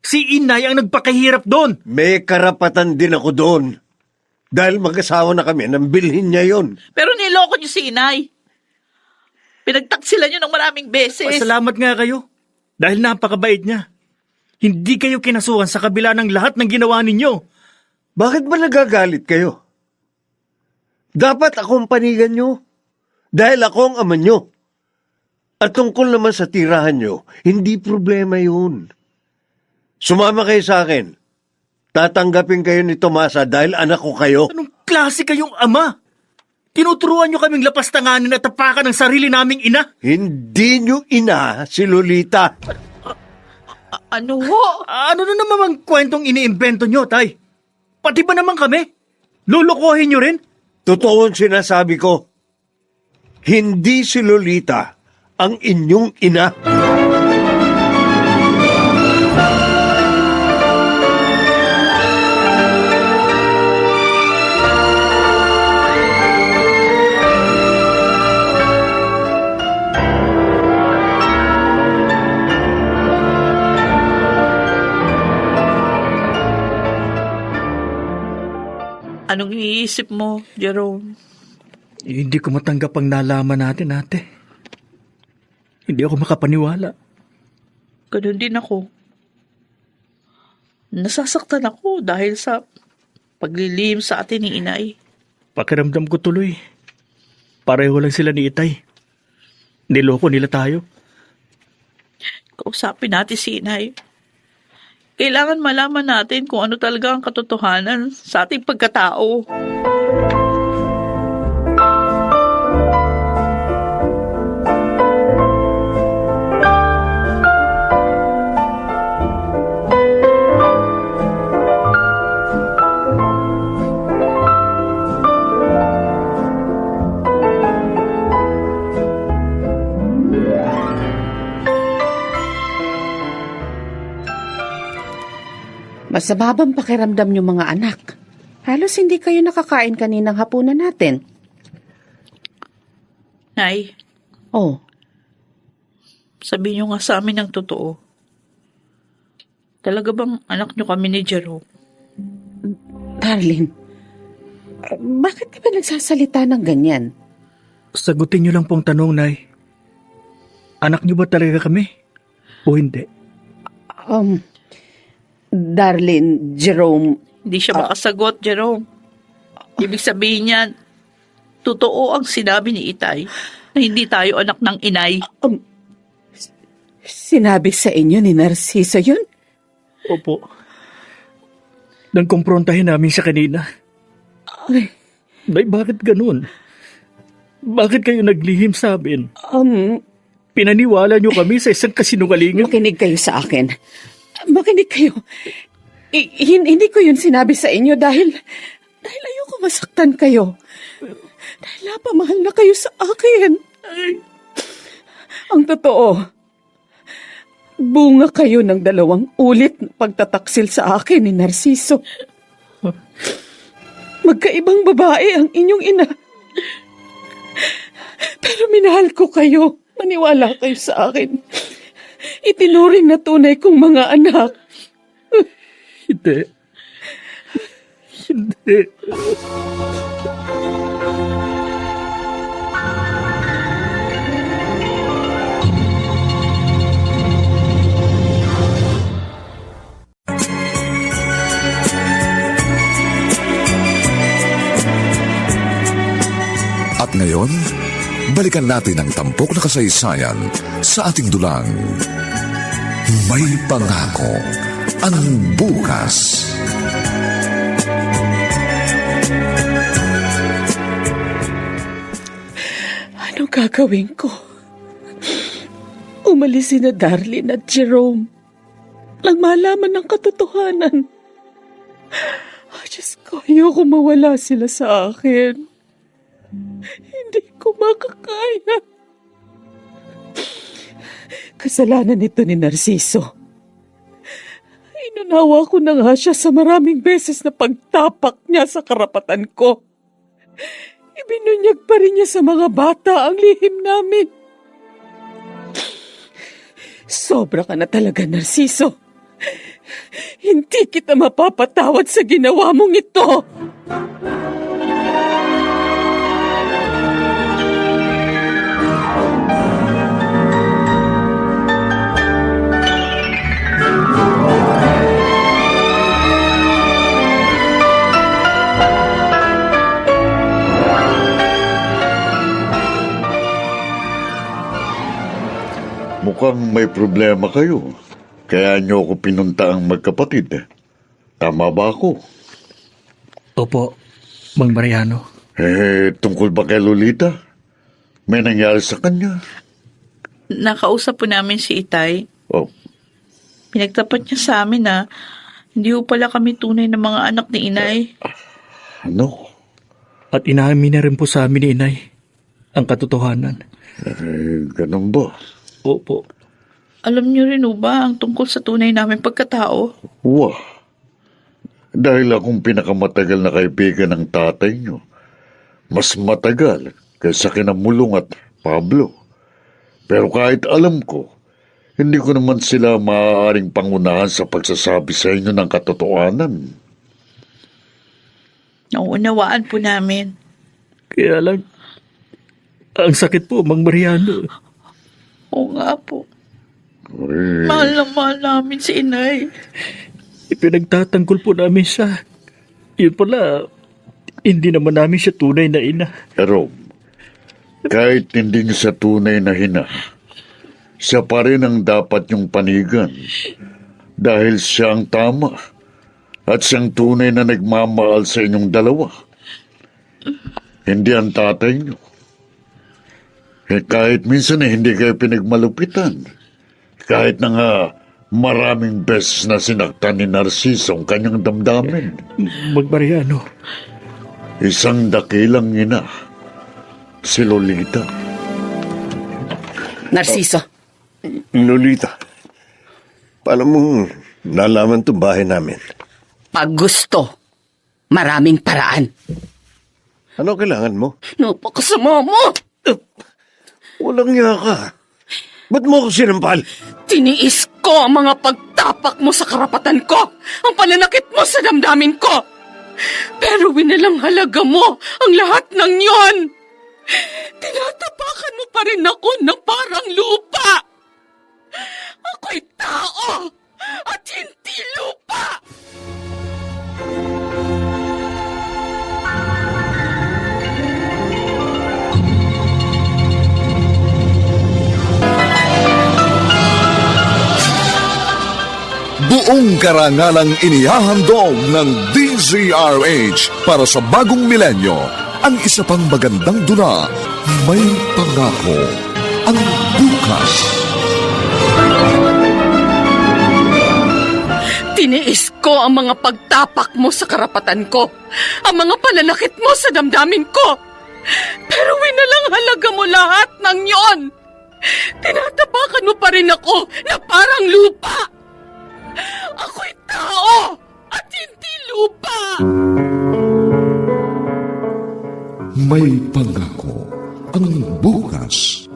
Si Inay ang nagpakahirap doon. May karapatan din ako doon. Dahil mag-asawa na kami, nang bilhin niya yon. Pero niloko nyo si Inay. Pinagtaksilan nyo ng maraming beses. Pasalamat nga kayo. Dahil napakabait niya. Hindi kayo kinasuhan sa kabila ng lahat ng ginawa ninyo. Bakit ba nagagalit kayo? Dapat akong panigan nyo. Dahil ako ang ama nyo. At tungkol naman sa tirahan nyo, hindi problema yun. Sumama kayo sa akin. Tatanggapin kayo ni Tomasa dahil anak ko kayo. Anong klase kayong ama? Tinuturuan nyo kaming lapastanganin at tapakan ng sarili naming ina. Hindi nyo ina si Lolita. Ano ho? Ano na naman ang kwentong iniimbento nyo, Tay? Pati ba naman kami? Lulukohin nyo rin? Totoo ang sinasabi ko. Hindi si Lolita ang inyong ina. Anong iniisip mo, Jerome? Hindi ko matanggap ang nalaman natin, ate. Hindi ako makapaniwala. Ganun din ako. Nasasaktan ako dahil sa paglilihim sa atin ni Inay. Pakiramdam ko tuloy. Pareho lang sila ni Itay. Niloko nila tayo. Kausapin natin si Inay. Kailangan malaman natin kung ano talaga ang katotohanan sa ating pagkatao. Masama bang pakiramdam niyo mga anak? Halos hindi kayo nakakain kaninang hapunan natin. Nay, Oh, sabihin niyo nga sa amin ang totoo. Talaga bang anak niyo kami ni Jerome? Darlene, bakit ka ba nagsasalita ng ganyan? Sagutin niyo lang pong tanong, Nay. Anak niyo ba talaga kami? O hindi? Darlene, Jerome, Hindi siya makasagot, Jerome. Ibig sabihin niyan, totoo ang sinabi ni Itay na hindi tayo anak ng inay. sinabi sa inyo ni Narciso yun? Opo. Nang kumprontahin namin siya kanina. Ay, Nay, bakit ganun? Bakit kayo naglihim sa amin? Pinaniwala niyo kami sa isang kasinungalingan. makinig kayo sa akin. Makinig kayo. Hindi ko yun sinabi sa inyo dahil ayoko masaktan kayo. Dahil napamahal na kayo sa akin. Ang totoo, bunga kayo ng 2 ulit na pagtataksil sa akin ni Narciso. Magkaibang babae ang inyong ina. Pero minahal ko kayo. Maniwala kayo sa akin. Itinuring na tunay kong mga anak. Hindi. Hindi. At ngayon, balikan natin ang tampok na kasaysayan sa ating dulang. May pangako ang bukas. Anong gagawin ko? Umalis si na Darlene at Jerome nang malaman ng katotohanan. Diyos ko, ayoko mawala sila sa akin. Hindi ko makakaya. Kasalanan nito ni Narciso. Inunawa ko na nga siya sa maraming beses na pagtapak niya sa karapatan ko. Ibinunyag pa rin niya sa mga bata ang lihim namin. Sobra ka na talaga, Narciso. Hindi kita mapapatawad sa ginawa mong ito. Mukhang may problema kayo. Kaya niyo ako pinunta ang magkapatid. Tama ba ako? Opo, Mang Mariano. Tungkol ba kay Lolita? May nangyari sa kanya? Nakausap po namin si Itay. Oh, Pinagtapat niya sa amin na hindi po pala kami tunay na mga anak ni inay. ano? At inamin na rin po sa amin ni Inay ang katotohanan. Ganun ba? Opo. Alam niyo rin ba ang tungkol sa tunay namin pagkatao? Wah. Dahil akong pinakamatagal na kaibigan ng tatay niyo. Mas matagal kaysa kina Mulong at Pablo. Pero kahit alam ko, hindi ko naman sila maaaring pangunahan sa pagsasabi sa inyo ng katotohanan. Nauunawaan po namin. Kaya lang, ang sakit po, Mang Mariano. Oo nga po. Eh, Mahal na mahal namin si inay. Ipinagtatanggol po namin siya. Yun pala, hindi naman namin siya tunay na ina. pero, kahit hindi niyo sa tunay na hina, siya pa rin ang dapat yung panigan. Dahil siya ang tama. At siyang tunay na nagmamahal sa inyong dalawa. Hindi ang tatay niyo. Kahit minsan hindi kayo pinagmalupitan. Kahit na nga maraming beses na sinaktan ni Narciso ang kanyang damdamin. Mang Mariano, Isang dakilang ina, si Lolita. Narciso, Lolita, paano mong nalaman to bahay namin? Pag gusto, maraming paraan. Ano kailangan mo? Napakasama mo! Walang niya ka. Ba't mo ako sinampal? Tiniis ko ang mga pagtapak mo sa karapatan ko, ang pananakit mo sa damdamin ko. Pero winalang halaga mo ang lahat ng yon. Tinatapakan mo pa rin ako na parang lupa. Ako'y tao at hindi lupa. Buong karangalang inihahandog ng DZRH para sa bagong milenyo, ang isa pang magandang dula, May Pangako, ang bukas. Tiniis ko ang mga pagtapak mo sa karapatan ko, ang mga pananakit mo sa damdamin ko. Pero winalang halaga mo lahat ng yon. Tinatapakan mo pa rin ako na parang lupa. Ako'y tao at hindi lupa. May Pangako, ang bukas.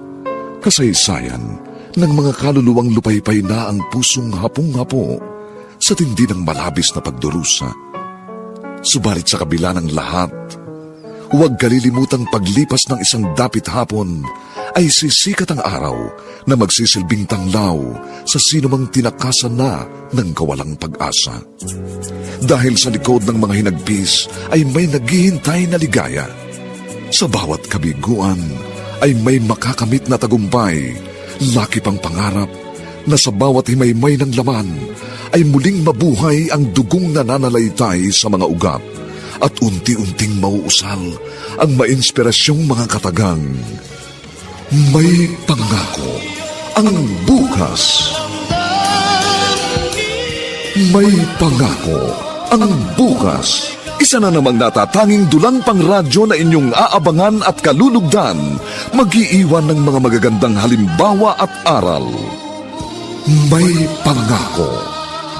Kasaysayan ng mga kaluluwang lupaypay na ang pusong hapong-hapo sa tindi ng malabis na pagdurusa. Subalit sa kabila ng lahat, huwag kalilimutang paglipas ng isang dapit hapon ay sisikat ang araw na magsisilbing tanglaw sa sinumang tinakasan na ng kawalang pag-asa. Dahil sa likod ng mga hinagpis ay may naghihintay na ligaya. Sa bawat kabiguan ay may makakamit na tagumpay, laki pang pangarap na sa bawat himaymay ng laman ay muling mabuhay ang dugong nananalaytay sa mga ugat at unti-unting mauusal ang mainspirasyong mga katagang. May Pangako, ang bukas. May Pangako, ang bukas. Isa na namang natatanging dulang pangradyo na inyong aabangan at kalulugdan, mag-iiwan ng mga magagandang halimbawa at aral. May Pangako,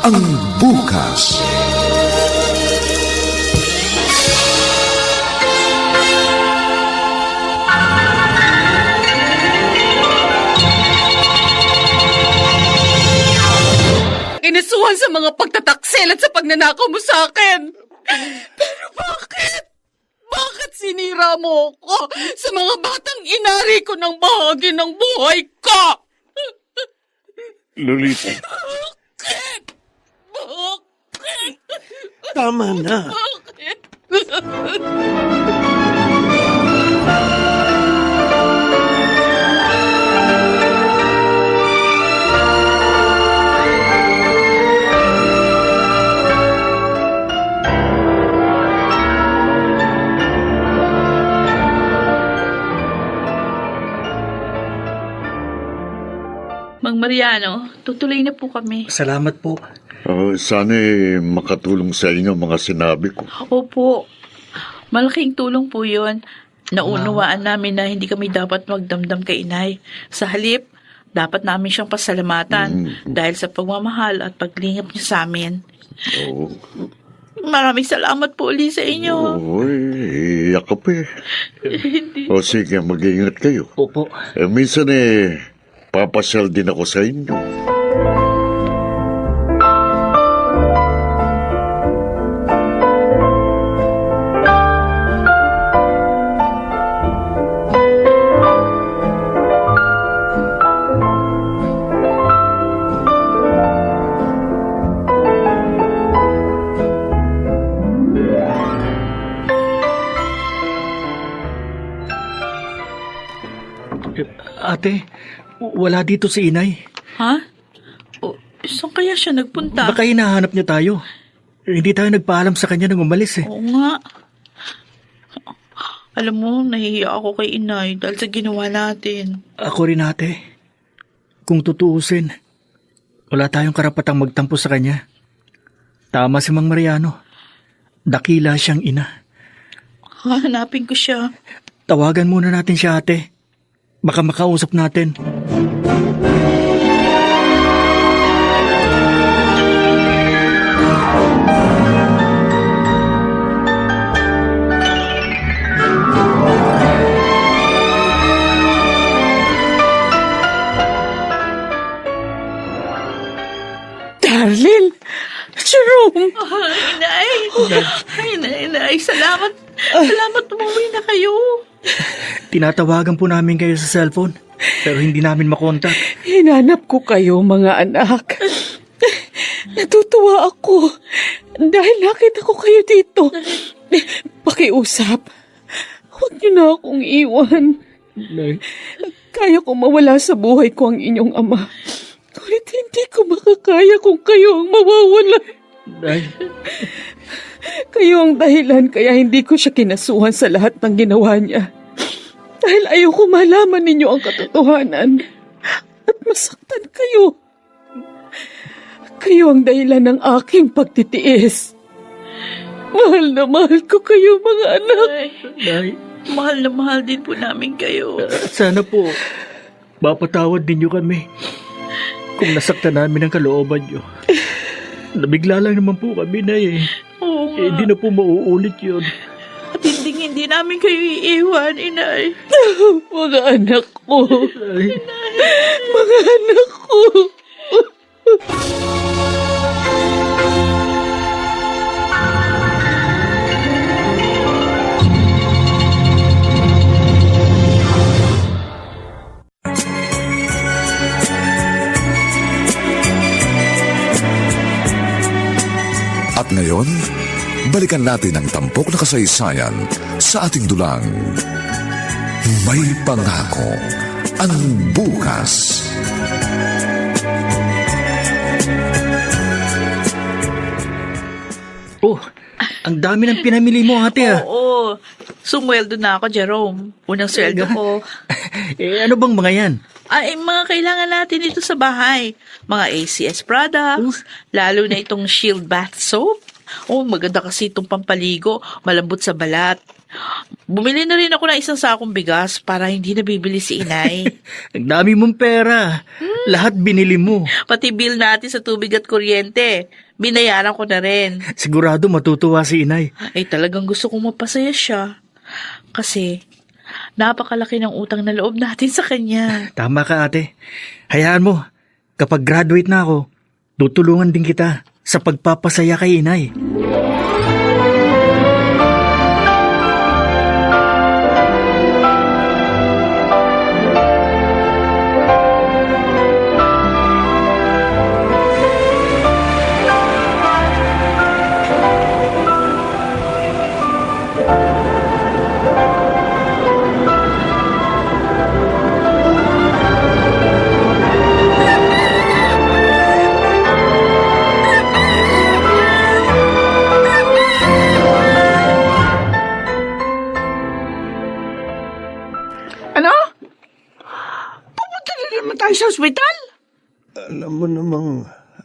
ang bukas. Inisuhan sa mga pagtataksil at sa pagnanakaw mo sa akin. Pero bakit? Bakit sinira mo ko sa mga batang inari ko ng bahagi ng buhay ko? Lolita, Bakit? Bakit? tama na. Bakit? Mang Mariano, tutuloy na po kami. Salamat po. Sana makatulong sa inyo mga sinabi ko. Opo, malaking tulong po yun. Naunawaan namin na hindi kami dapat magdamdam kay inay. Sa halip, dapat namin siyang pasalamatan dahil sa pagmamahal at paglingap niya sa amin. Oo. Maraming salamat po ulit sa inyo. Oy, iyak ka pa eh. O sige, mag-iingat kayo. Opo. Minsan papasyal din ako sa inyo. Ate, wala dito si inay. Ha? O, saan kaya siya nagpunta? Baka hinahanap niya tayo. Hindi tayo nagpaalam sa kanya nang umalis eh. Oo nga. Alam mo, nahihiya ako kay inay dahil sa ginawa natin. Ako rin ate. Kung tutuusin, wala tayong karapatang magtampo sa kanya. Tama si Mang Mariano. Dakila siyang ina. Hahanapin ko siya. Tawagan muna natin siya ate. Baka makausap natin. Inay! Inay! Salamat! Salamat umuwi na kayo! Tinatawagan po namin kayo sa cellphone, pero hindi namin makontak. Hinanap ko kayo, mga anak. Natutuwa ako dahil nakita ko kayo dito. Pakiusap. Huwag niyo na akong iwan. Nay, Kaya ko mawala sa buhay ko ang inyong ama. Ngunit hindi ko makakaya kung kayo ang mawawala. Nay, Kayo ang dahilan kaya hindi ko siya kinasuhan sa lahat ng ginawa niya. Dahil ayoko malaman ninyo ang katotohanan at masaktan kayo. Kayo ang dahilan ng aking pagtitiis. Mahal na mahal ko kayo, mga anak. Nay, Mahal na mahal din po namin kayo. sana po, mapatawad ninyo kami kung nasaktan namin ang kalooban nyo. Nabigla lang naman po kami, Nay. Oo nga. Hindi na po mauulit yun. At hindi namin kayo iiwan, Inay. Mga anak ko. Ay, Mga anak ko. At ngayon, balikan natin ang tampok na kasaysayan sa ating dulang. May pangako ang bukas. oh, ang dami ng pinamili mo, ate, ah. Oo. Sumweldo na ako, Jerome. Unang sweldo ko. Ano bang mga yan? Ay, mga kailangan natin dito sa bahay. Mga ACS products, lalo na itong Shield Bath Soap. Oh, maganda kasi itong pampaligo, malambot sa balat. Bumili na rin ako ng isang sakong bigas para hindi nabibili si Inay. Ang dami mong pera. Lahat binili mo. Pati bill natin sa tubig at kuryente, binayaran ko na rin. Sigurado matutuwa si inay. Ay, talagang gusto kong mapasaya siya. Kasi, napakalaki ng utang na loob natin sa kanya. Tama ka, ate. Hayaan mo, kapag graduate na ako, tutulungan din kita sa pagpapasaya kay inay. Ano? Pupunta na naman tayo sa ospital? Alam mo namang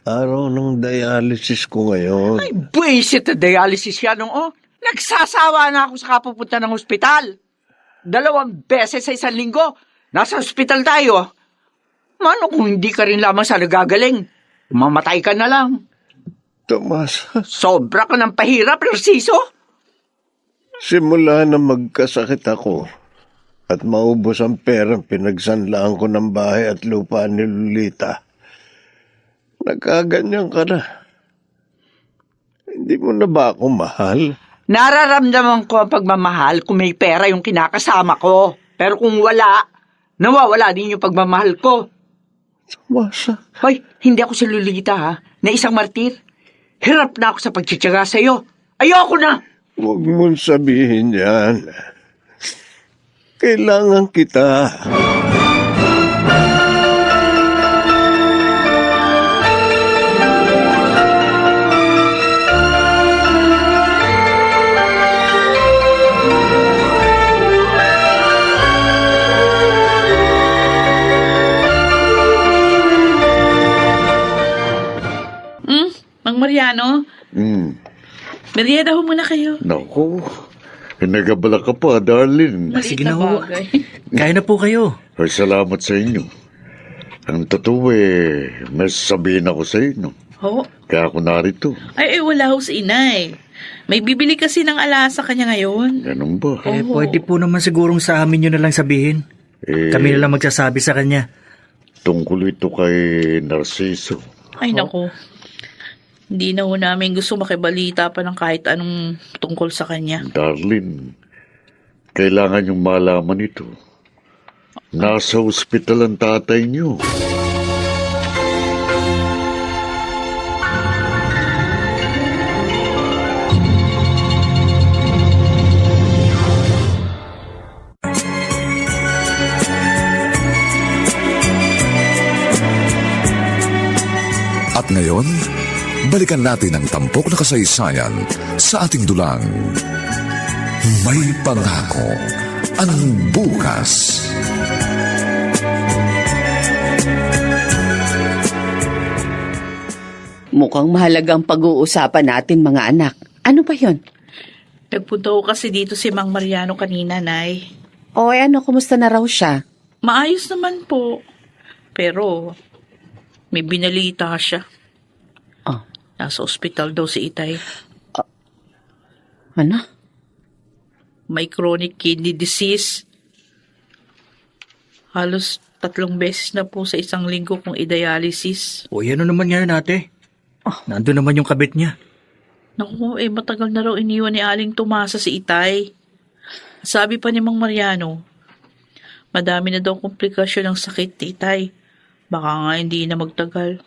araw ng dialysis ko ngayon. Ay, buwisit na dialysis yan, oh. Nagsasawa na ako sa kapupunta ng ospital. 2 beses sa 1 linggo. Nasa ospital tayo. Mano kung hindi ka rin lamang sa nagagaling? Mamatay ka na lang. Tomas, Sobra ka ng pahirap, Narciso. simula na magkasakit ako at maubos ang perang pinagsanlaan ko ng bahay at lupa ni Lolita, nagkaganyan ka na. Hindi mo na ba ako mahal? Nararamdaman ko ang pagmamahal kung may pera yung kinakasama ko. Pero kung wala, nawawala din yung pagmamahal ko. Tomasa, Hoy, hindi ako si Lolita, ha? Na isang martir. Hirap na ako sa pagtsitsaga sa'yo. Ayoko na! huwag mong sabihin yan. Kailangan kita. Mang Mariano, merienda ho muna kayo. Naku, nagabala ka pa, darling. Sige Maliit na ho. bagay. Kaya na po kayo. Ay, salamat sa inyo. Ang totoo may sasabihin ako sa inyo. Ho? Kaya ako narito. Ay, wala ho si Inay. May bibili kasi ng alasa kanya ngayon. Ganun ba? Pwede po naman sigurong sa amin yun na lang sabihin. Kami na lang magsasabi sa kanya. Tungkol ito kay Narciso. Ay, naku. Hindi na ho namin gusto makibalita pa ng kahit anong tungkol sa kanya. Darlene, kailangan yung malaman ito. Nasa ospital ang tatay niyo. At ngayon, balikan natin ang tampok na kasaysayan sa ating dulang. May pangako ang bukas. Mukhang mahalagang pag-uusapan natin, mga anak. Ano ba yon? Nagpunta ko kasi dito si Mang Mariano kanina, Nay. O ano, kumusta na raw siya? Maayos naman po. Pero, may binalita siya. Oh. Nasa ospital daw si Itay. Ano? May chronic kidney disease. Halos 3 beses na po sa isang linggo kong i-dialysis. O ano naman yan, ate? Nandun naman yung kabit niya. Naku, matagal na raw iniwan ni Aling Tomasa si Itay. Sabi pa ni Mang Mariano, madami na daw komplikasyon ng sakit ni Itay. Baka nga hindi na magtagal.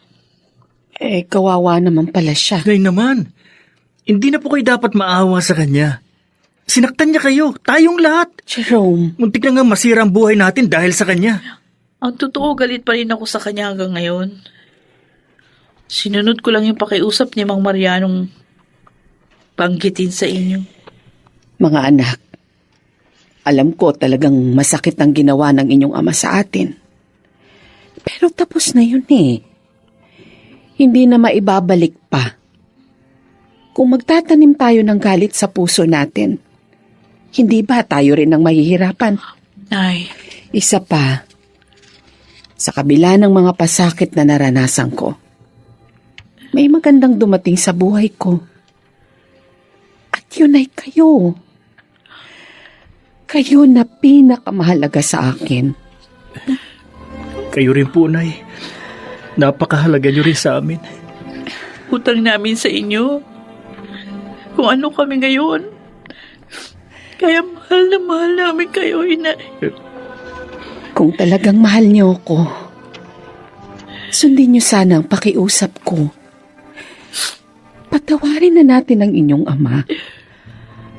Kawawa naman pala siya. Ngayon naman, hindi na po kayo dapat maawa sa kanya. Sinaktan niya kayo, tayong lahat. Jerome, Muntik na nga masira ang buhay natin dahil sa kanya. Ang totoo, galit pa rin ako sa kanya hanggang ngayon. Sinunod ko lang yung pakiusap ni Mang Marianong banggitin sa inyo. mga anak, alam ko talagang masakit ang ginawa ng inyong ama sa atin. Pero tapos na yun eh. Hindi na maibabalik pa. Kung magtatanim tayo ng galit sa puso natin, hindi ba tayo rin ang mahihirapan? Nay, Isa pa, sa kabila ng mga pasakit na naranasan ko, may magandang dumating sa buhay ko. At yun ay kayo. Kayo na pinakamahalaga sa akin. Kayo rin po, Nay. Napakahalaga niyo rin sa amin. utang namin sa inyo. Kung ano kami ngayon. Kaya mahal na mahal namin kayo, Inay. Kung talagang mahal niyo ako, sundin niyo sana ang pakiusap ko. Patawarin na natin ang inyong ama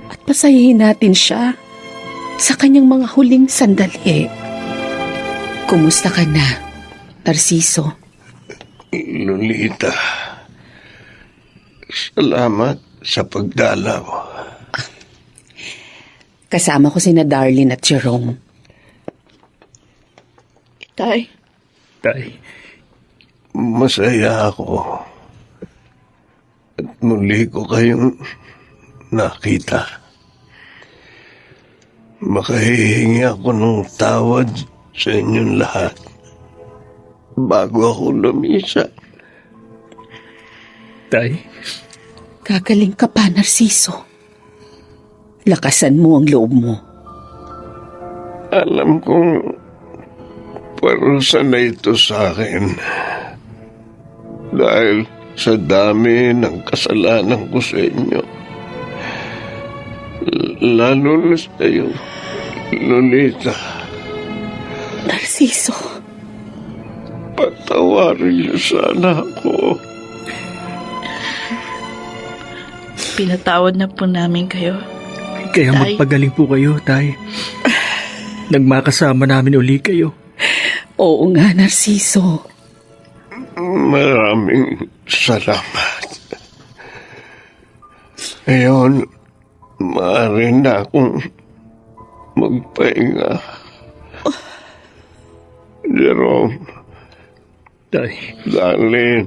at pasayahin natin siya sa kanyang mga huling sandali. Kumusta ka na, Narciso? Lolita, salamat sa pagdalaw. Kasama ko sina Darlene at Jerome. Tay, Tay, Masaya ako. At muli ko kayong nakita. Makahihingi ako ng tawad sa inyong lahat bago ako lumisa. Tay, Gagaling ka pa, Narciso. Lakasan mo ang loob mo. Alam kong parusa na ito sa akin. Dahil sa dami ng kasalanan ko sa inyo. Lalo na sa iyo, Lolita. Narciso, Patawarin niyo sana ako. pinatawad na po namin kayo. kaya Tay. magpagaling po kayo, Tay. Nagmakasama namin uli kayo. oo nga, Narciso. Maraming salamat. Ngayon, maaari na akong magpahinga. Jerome, Tay, Darlene,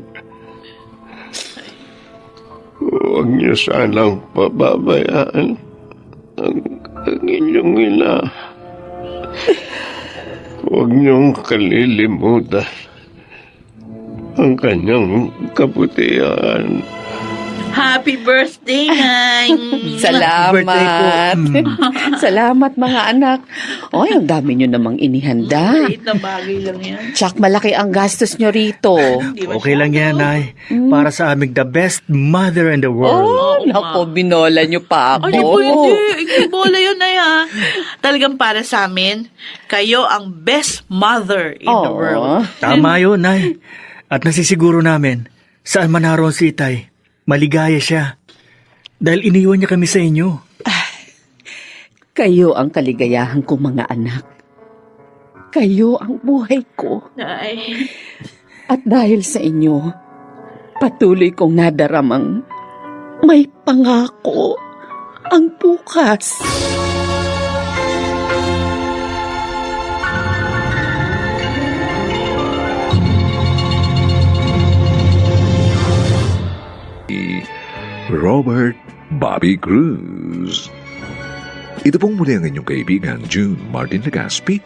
huwag niyo sanang pababayaan ang inyong ina. Huwag niyong kalilimutan ang kanyang kabutihan. Happy birthday, Nay! Salamat. Birthday po. Salamat mga anak. Oy, ang dami nyo namang inihanda. Maliit na bagay lang yan. Tsak malaki ang gastos nyo rito. Di ba Okay siya, lang yan, no? Nay. Para sa aming the best mother in the world. Oh, nako, binola nyo pa ako. Ay, di pwede. Ikibola yun na yan. Talagang para sa amin, kayo ang best mother in the world. Tama yun, Nay. At nasisiguro namin, saan man naroon si Itay, maligaya siya. Dahil iniwan niya kami sa inyo. Kayo ang kaligayahan ko, mga anak. Kayo ang buhay ko. Nay. At dahil sa inyo, patuloy kong nadaramang may pangako ang bukas. Robert Bobby Cruz. Ito pong muli ang inyong kaibigan, June Martin Legaspi,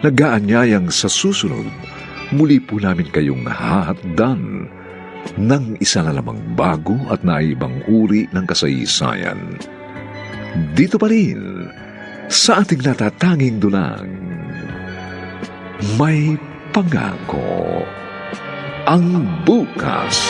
nag-aanyayang sa susunod, muli po namin kayong hahatdan ng isa na lamang bago at naibang uri ng kasaysayan. Dito pa rin, sa ating natatanging dunang, may pangako ang bukas.